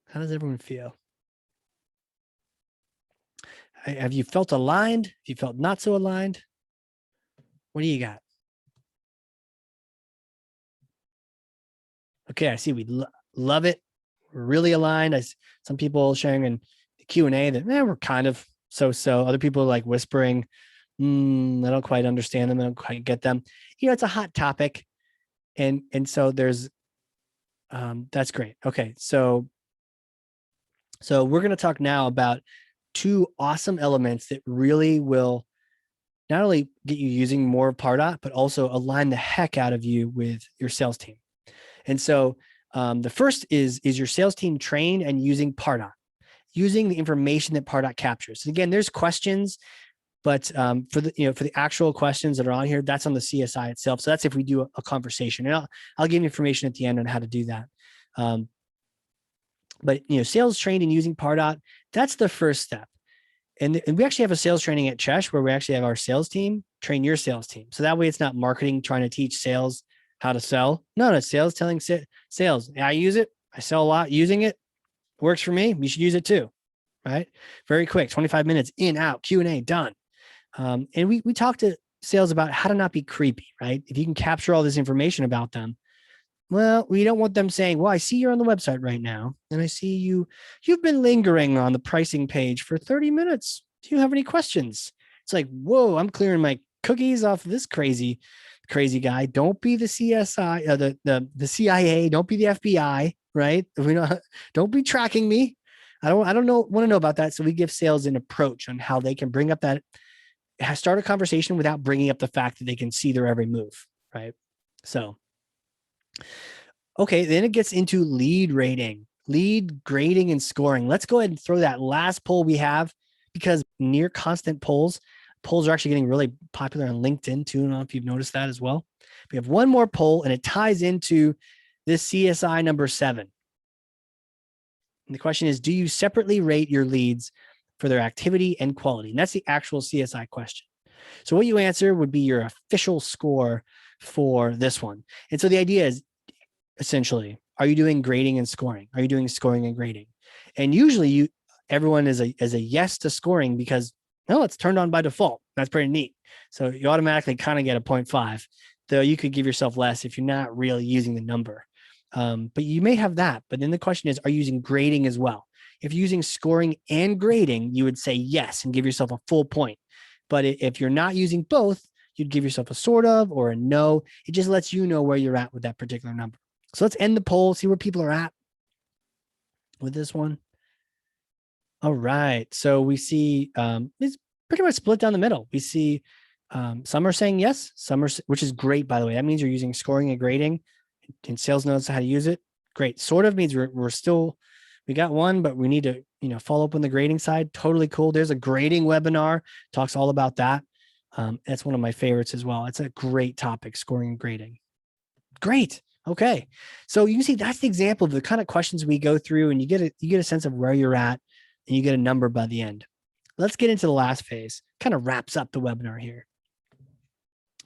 How does everyone feel? Have you felt aligned? Have you felt not so aligned? What do you got? Okay, I see we love it. We're really aligned. Some people sharing in the Q&A that we're kind of so-so. Other people are like whispering, I don't quite understand them. I don't quite get them. It's a hot topic. And so there's, that's great. Okay, so we're going to talk now about 2 awesome elements that really will not only get you using more of Pardot, but also align the heck out of you with your sales team. And so the first is your sales team trained and using Pardot, using the information that Pardot captures. And again, there's questions, but for the actual questions that are on here, that's on the CSI itself. So that's if we do a conversation, and I'll give you information at the end on how to do that. But sales trained and using Pardot, that's the first step. And we actually have a sales training at Chesh where we actually have our sales team train your sales team. So that way it's not marketing trying to teach sales how to sell. No, it's sales telling sales. I use it. I sell a lot using it. Works for me. You should use it too. Right? Very quick, 25 minutes in, out, Q&A, done. And we talk to sales about how to not be creepy, right? If you can capture all this information about them, well, we don't want them saying, well, I see you're on the website right now, and I see you've been lingering on the pricing page for 30 minutes. Do you have any questions? It's like, whoa, I'm clearing my cookies off this crazy guy. Don't be the CSI, the CIA. Don't be the FBI, right? Don't be tracking me. I don't want to know about that. So we give sales an approach on how they can bring up that, start a conversation without bringing up the fact that they can see their every move, right? So. Okay, then it gets into lead rating, lead grading and scoring. Let's go ahead and throw that last poll we have, because near constant polls are actually getting really popular on LinkedIn too. I don't know if you've noticed that as well. We have one more poll, and it ties into this CSI number 7. And the question is, do you separately rate your leads for their activity and quality? And that's the actual CSI question. So what you answer would be your official score for this one. And so the idea is, essentially, are you doing grading and scoring? Are you doing scoring and grading? And usually everyone is a yes to scoring, because No, it's turned on by default. That's pretty neat. So you automatically kind of get a 0.5, though you could give yourself less if you're not really using the number. But you may have that. But then the question is, are you using grading as well? If you're using scoring and grading, you would say yes and give yourself a full point. But if you're not using both, you'd give yourself a sort of or a no. It just lets you know where you're at with that particular number. So let's end the poll, see where people are at with this one. All right. So we see it's pretty much split down the middle. We see some are saying yes, some are, which is great, by the way. That means you're using scoring and grading, and sales knows how to use it. Great. Sort of means we're still, we got one, but we need to, follow up on the grading side. Totally cool. There's a grading webinar, talks all about that. That's one of my favorites as well. It's a great topic, scoring and grading. Great. Okay. So you can see that's the example of the kind of questions we go through, and you get a sense of where you're at, and you get a number by the end. Let's get into the last phase. Kind of wraps up the webinar here.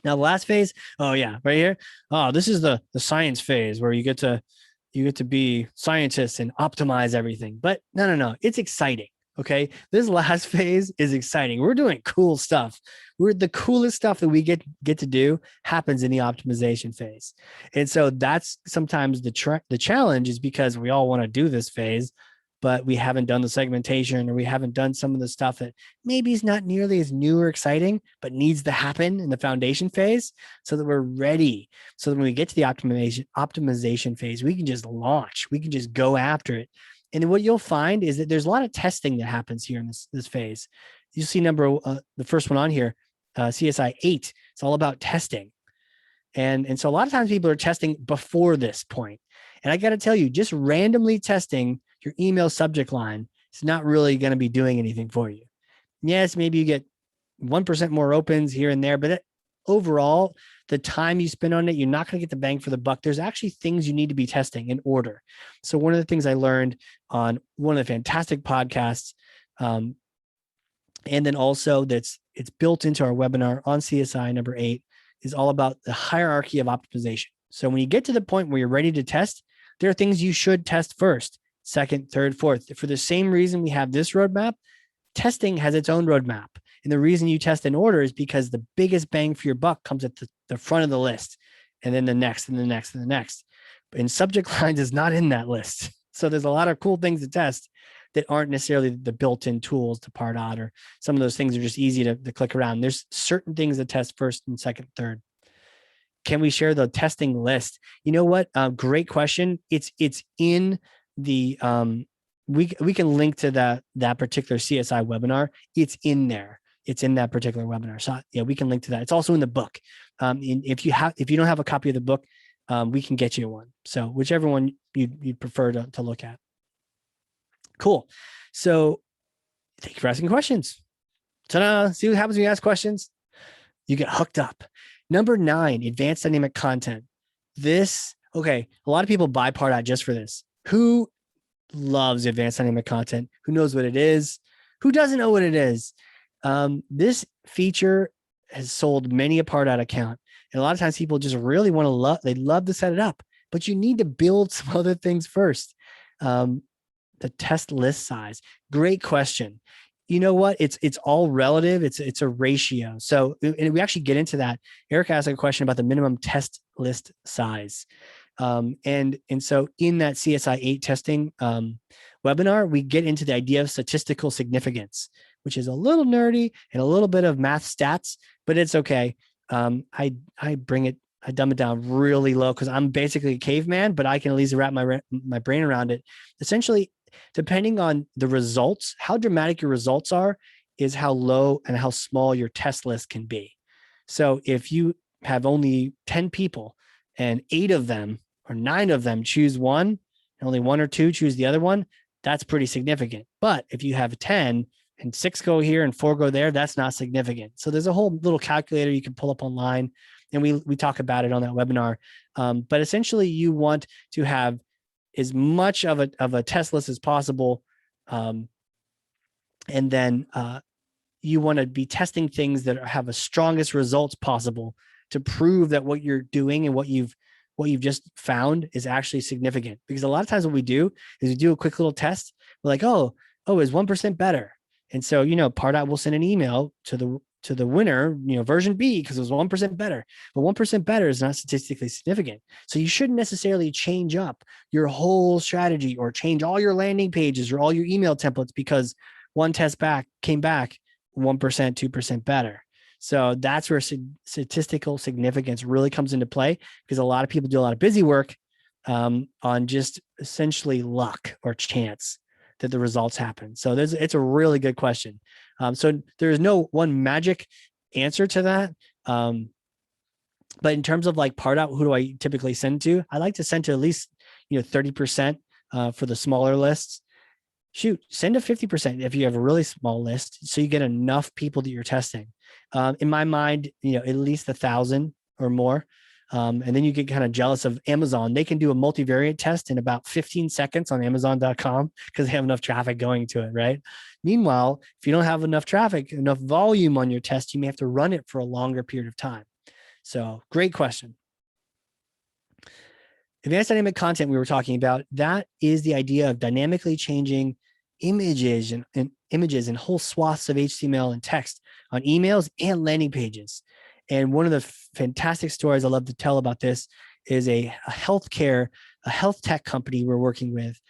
Now, the last phase, oh yeah, right here. Oh, this is the science phase where you get to be scientists and optimize everything. But no, it's exciting. Okay. This last phase is exciting. We're doing cool stuff. The coolest stuff that we get to do happens in the optimization phase. And so that's sometimes the challenge, is because we all want to do this phase, but we haven't done the segmentation, or we haven't done some of the stuff that maybe is not nearly as new or exciting, but needs to happen in the foundation phase so that we're ready. So that when we get to the optimization phase, we can just launch, we can just go after it. And what you'll find is that there's a lot of testing that happens here in this phase. You see the first one on here, CSI 8. It's all about testing. And so a lot of times people are testing before this point. And I got to tell you, just randomly testing your email subject line is not really going to be doing anything for you. Yes, maybe you get 1% more opens here and there, but overall, the time you spend on it, you're not going to get the bang for the buck. There's actually things you need to be testing in order. So one of the things I learned on one of the fantastic podcasts, and then also it's built into our webinar on CSI number 8, is all about the hierarchy of optimization. So when you get to the point where you're ready to test, there are things you should test first, second, third, fourth. For the same reason we have this roadmap, testing has its own roadmap. And the reason you test in order is because the biggest bang for your buck comes at the front of the list, and then the next, and the next, and the next. And subject lines is not in that list. So there's a lot of cool things to test that aren't necessarily the built-in tools to Pardot, or some of those things are just easy to click around. There's certain things to test first and second, third. Can we share the testing list? You know what? Great question. It's in the we can link to that particular CSI webinar. It's in there. It's in that particular webinar. So yeah, we can link to that. It's also in the book. If you don't have a copy of the book, we can get you one. So whichever one you'd prefer to look at. Cool. So thank you for asking questions. Ta-da! See what happens when you ask questions? You get hooked up. Number 9, advanced dynamic content. Okay, a lot of people buy Pardot just for this. Who loves advanced dynamic content? Who knows what it is? Who doesn't know what it is? This feature has sold many a Pardot account. And a lot of times people just really they love to set it up, but you need to build some other things first. The test list size. Great question. You know what? It's all relative. It's a ratio. So, and we actually get into that. Eric asked a question about the minimum test list size. And so in that CSI 8 testing webinar, we get into the idea of statistical significance, which is a little nerdy and a little bit of math stats, but it's okay. I dumb it down really low because I'm basically a caveman, but I can at least wrap my brain around it. Essentially, depending on the results, how dramatic your results are is how low and how small your test list can be. So if you have only 10 people and 8 of them or 9 of them choose one, and only 1 or 2 choose the other one, that's pretty significant. But if you have 10 and 6 go here and 4 go there, that's not significant. So there's a whole little calculator you can pull up online, and we talk about it on that webinar. But essentially you want to have as much of a test list as possible. And then you want to be testing things that have the strongest results possible to prove that what you're doing and what you've just found is actually significant. Because a lot of times what we do is we do a quick little test. We're like, oh, is 1% better? And so, Pardot will send an email to the winner, version B, because it was 1% better. But 1% better is not statistically significant. So you shouldn't necessarily change up your whole strategy or change all your landing pages or all your email templates because one test came back 1%, 2% better. So that's where statistical significance really comes into play, because a lot of people do a lot of busy work on just essentially luck or chance that the results happen. So it's a really good question. So there's no one magic answer to that. But in terms of like Pardot, who do I typically send to? I like to send to at least 30% for the smaller lists. Shoot, send to 50% if you have a really small list, so you get enough people that you're testing. In my mind, at least 1,000 or more. And then you get kind of jealous of Amazon. They can do a multivariate test in about 15 seconds on Amazon.com because they have enough traffic going to it, right? Meanwhile, if you don't have enough traffic, enough volume on your test, you may have to run it for a longer period of time. So great question. Advanced dynamic content we were talking about, that is the idea of dynamically changing images and whole swaths of HTML and text on emails and landing pages. And one of the fantastic stories I love to tell about this is a health tech company we're working with.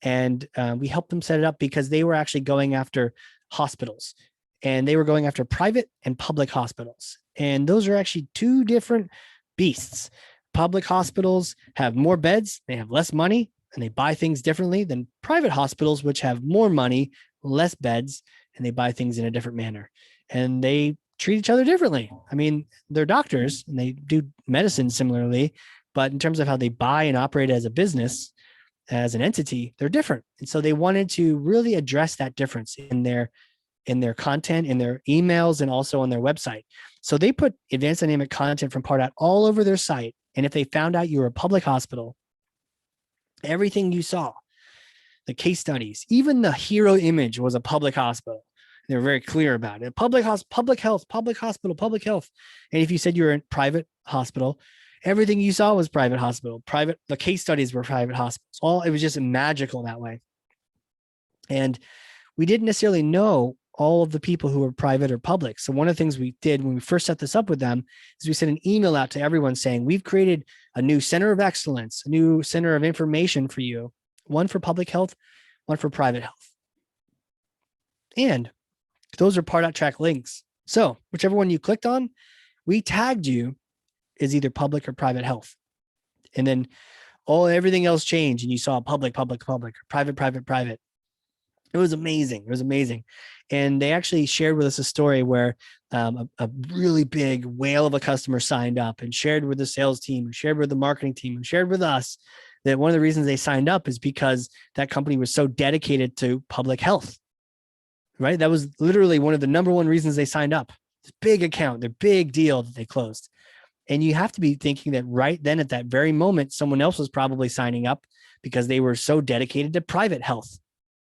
And we helped them set it up because they were actually going after hospitals, and they were going after private and public hospitals. And those are actually two different beasts. Public hospitals have more beds, they have less money, and they buy things differently than private hospitals, which have more money, less beds, and they buy things in a different manner. And they treat each other differently. I mean, they're doctors and they do medicine similarly, but in terms of how they buy and operate as a business, as an entity, they're different. And so they wanted to really address that difference in their content, in their emails, and also on their website. So they put advanced dynamic content from Pardot all over their site. And if they found out you were a public hospital, everything you saw, the case studies, even the hero image was a public hospital. They were very clear about it. Public health, public hospital, public health. And if you said you were in private hospital, everything you saw was private hospital. The case studies were private hospitals. It was just magical that way. And we didn't necessarily know all of the people who were private or public. So one of the things we did when we first set this up with them is we sent an email out to everyone saying, we've created a new center of excellence, a new center of information for you, one for public health, one for private health. And those are Pardot track links. So whichever one you clicked on, we tagged you as either public or private health. And then everything else changed and you saw public, or private. It was amazing. And they actually shared with us a story where a really big whale of a customer signed up and shared with the sales team, and shared with the marketing team, and shared with us that one of the reasons they signed up is because that company was so dedicated to public health, right? That was literally one of the number one reasons they signed up. This big account, their big deal that they closed. And you have to be thinking that right then at that very moment, someone else was probably signing up because they were so dedicated to private health.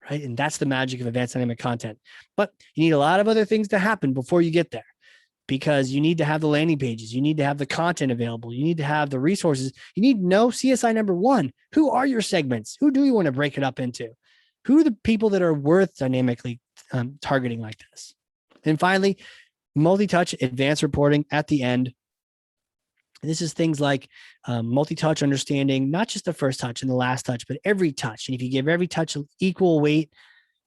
Right. And that's the magic of advanced dynamic content. But you need a lot of other things to happen before you get there, because you need to have the landing pages. You need to have the content available. You need to have the resources. You need to know CSI number one. Who are your segments? Who do you want to break it up into? Who are the people that are worth dynamically targeting like this? And finally, multi-touch advanced reporting at the end. This is things like multi-touch understanding, not just the first touch and the last touch, but every touch. And if you give every touch equal weight,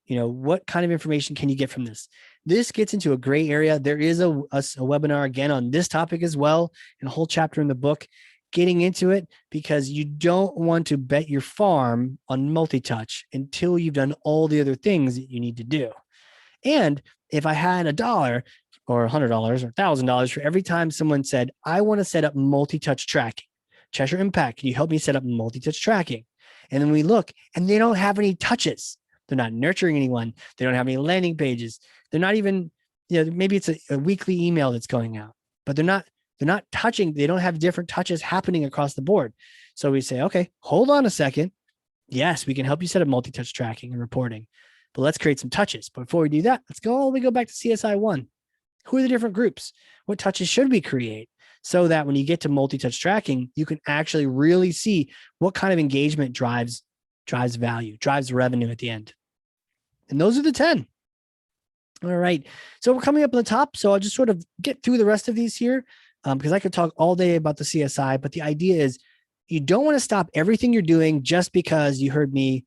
what kind of information can you get from this? This gets into a gray area. There is a webinar again on this topic as well, and a whole chapter in the book getting into it, because you don't want to bet your farm on multi-touch until you've done all the other things that you need to do. And if I had $1 or $100 or $1,000 for every time someone said, I want to set up multi-touch tracking, Cheshire Impact, can you help me set up multi-touch tracking? And then we look and they don't have any touches. They're not nurturing anyone. They don't have any landing pages. They're not even, maybe it's a weekly email that's going out, but they're not touching. They don't have different touches happening across the board. So we say, okay, hold on a second. Yes, we can help you set up multi-touch tracking and reporting, but let's create some touches. But before we do that, let's go back to CSI 1. Who are the different groups? What touches should we create? So that when you get to multi-touch tracking, you can actually really see what kind of engagement drives value, drives revenue at the end. And those are the 10. All right. So we're coming up on the top. So I'll just sort of get through the rest of these here because I could talk all day about the CSI. But the idea is you don't want to stop everything you're doing just because you heard me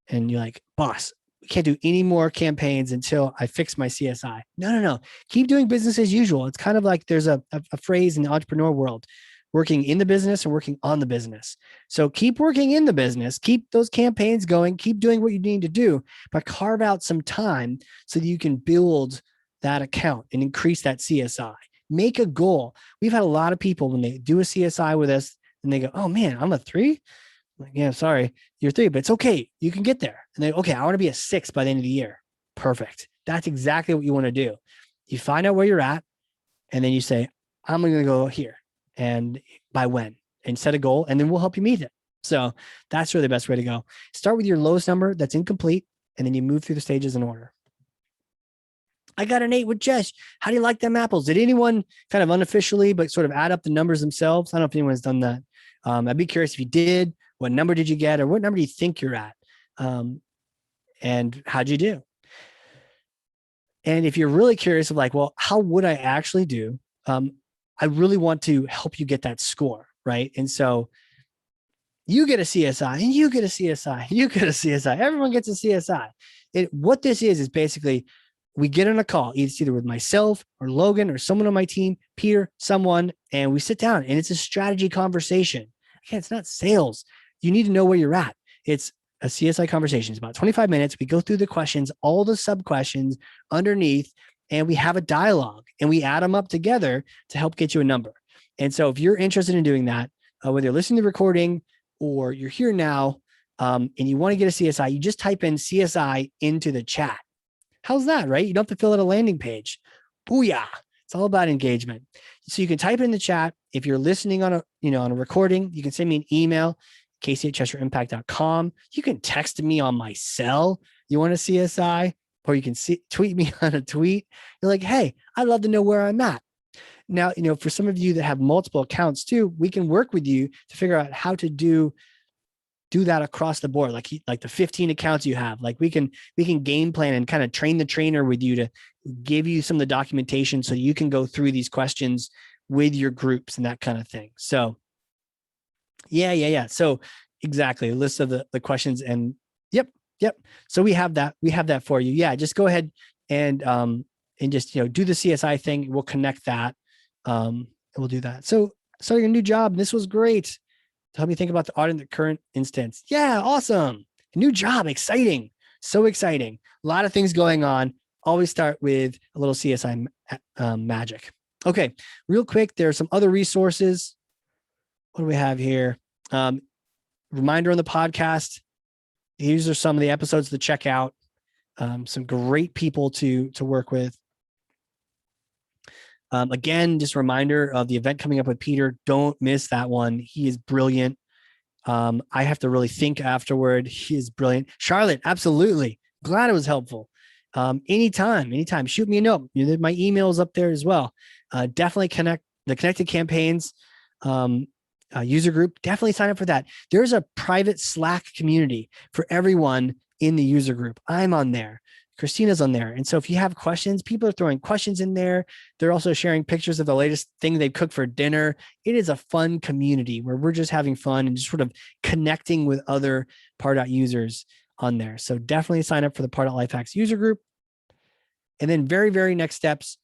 and you're like, boss, we can't do any more campaigns until I fix my CSI. No. Keep doing business as usual. It's kind of like there's a phrase in the entrepreneur world, working in the business and working on the business. So keep working in the business, keep those campaigns going, keep doing what you need to do, but carve out some time so that you can build that account and increase that CSI. Make a goal. We've had a lot of people when they do a CSI with us and they go, oh man, I'm a 3. I'm like, yeah, sorry, you're 3, but it's okay. You can get there. And they, okay, I want to be a 6 by the end of the year. Perfect. That's exactly what you want to do. You find out where you're at, and then you say, I'm going to go here and by when, and set a goal, and then we'll help you meet it. So that's really the best way to go. Start with your lowest number that's incomplete, and then you move through the stages in order. I got an 8 with Jess. How do you like them apples? Did anyone kind of unofficially, but sort of add up the numbers themselves? I don't know if anyone's done that. I'd be curious if you did. What number did you get, or what number do you think you're at? And how'd you do? And if you're really curious of like, well, how would I actually do? I really want to help you get that score, right? And so you get a CSI and you get a CSI, you get a CSI, everyone gets a CSI. What this is basically we get on a call, either with myself or Logan or someone on my team, Peter, someone, and we sit down and it's a strategy conversation. Again, it's not sales. You need to know where you're at. It's a CSI conversation. It's about 25 minutes. We go through the questions, all the sub questions underneath, and we have a dialogue and we add them up together to help get you a number. And so if you're interested in doing that, whether you're listening to the recording or you're here now and you want to get a CSI, you just type in CSI into the chat. How's that, right? You don't have to fill out a landing page. Booyah. It's all about engagement. So you can type it in the chat. If you're listening on a recording, you can send me an email, casey@CheshireImpact.com. You can text me on my cell. You want a CSI? Or you can tweet me on a tweet. You're like, hey, I'd love to know where I'm at. Now, for some of you that have multiple accounts too, we can work with you to figure out how to do that across the board, like the 15 accounts you have. Like we can game plan and kind of train the trainer with you to give you some of the documentation so you can go through these questions with your groups and that kind of thing. So yeah. So exactly, a list of the questions, and yep. So we have that for you. Yeah, just go ahead and just do the CSI thing. We'll connect that. And we'll do that. So starting a new job, this was great to help me think about the audit in the current instance. Yeah, awesome. A new job, exciting. So exciting. A lot of things going on. Always start with a little CSI magic. Okay, real quick, there are some other resources. What do we have here? Reminder on the podcast. These are some of the episodes to check out. Some great people to work with. Again, just a reminder of the event coming up with Peter. Don't miss that one. He is brilliant. I have to really think afterward. He is brilliant. Charlotte, absolutely. Glad it was helpful. Anytime. Shoot me a note. My email is up there as well. Definitely connect the Connected Campaigns user group. Definitely sign up for that. There's a private Slack community for everyone in the user group. I'm on there. Christina's on there. And so if you have questions, people are throwing questions in there. They're also sharing pictures of the latest thing they cooked for dinner. It is a fun community where we're just having fun and just sort of connecting with other Pardot users on there. So definitely sign up for the Pardot Life Hacks user group. And then very, very next steps,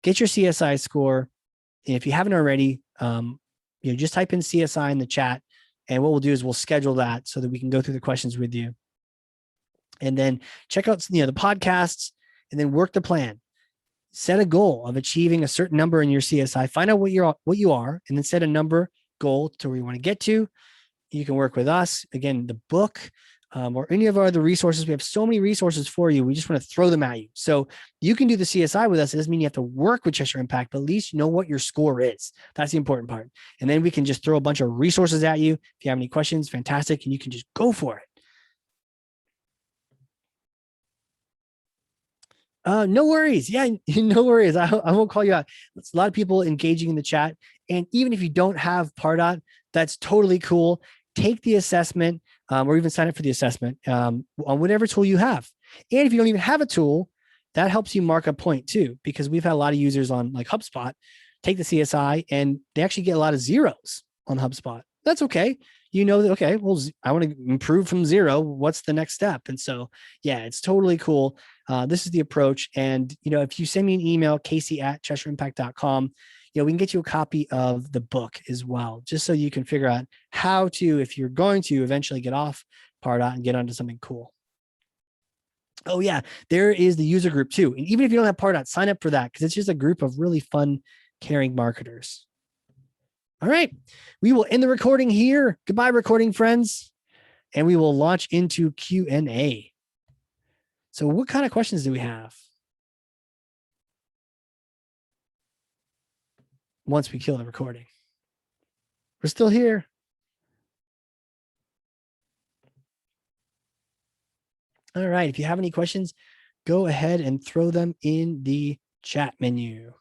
get your CSI score. And if you haven't already, just type in CSI in the chat. And what we'll do is we'll schedule that so that we can go through the questions with you. And then check out the podcasts and then work the plan. Set a goal of achieving a certain number in your CSI. Find out what you are, and then set a number goal to where you want to get to. You can work with us. Again, the book or any of our other resources. We have so many resources for you. We just want to throw them at you. So you can do the CSI with us. It doesn't mean you have to work with Cheshire Impact, but at least you know what your score is. That's the important part. And then we can just throw a bunch of resources at you. If you have any questions, fantastic. And you can just go for it. No worries. Yeah, no worries. I won't call you out. It's a lot of people engaging in the chat. And even if you don't have Pardot, that's totally cool. Take the assessment or even sign up for the assessment on whatever tool you have. And if you don't even have a tool, that helps you mark a point too, because we've had a lot of users on like HubSpot take the CSI and they actually get a lot of zeros on HubSpot. That's okay. You know that, okay, well, I want to improve from zero. What's the next step? And so, yeah, it's totally cool. This is the approach. And, if you send me an email, casey@CheshireImpact.com, we can get you a copy of the book as well, just so you can figure out how to, if you're going to eventually get off Pardot and get onto something cool. Oh yeah, there is the user group too. And even if you don't have Pardot, sign up for that because it's just a group of really fun, caring marketers. All right, we will end the recording here. Goodbye, recording friends, and we will launch into Q&A. So what kind of questions do we have? Once we kill the recording. We're still here. All right, if you have any questions, go ahead and throw them in the chat menu.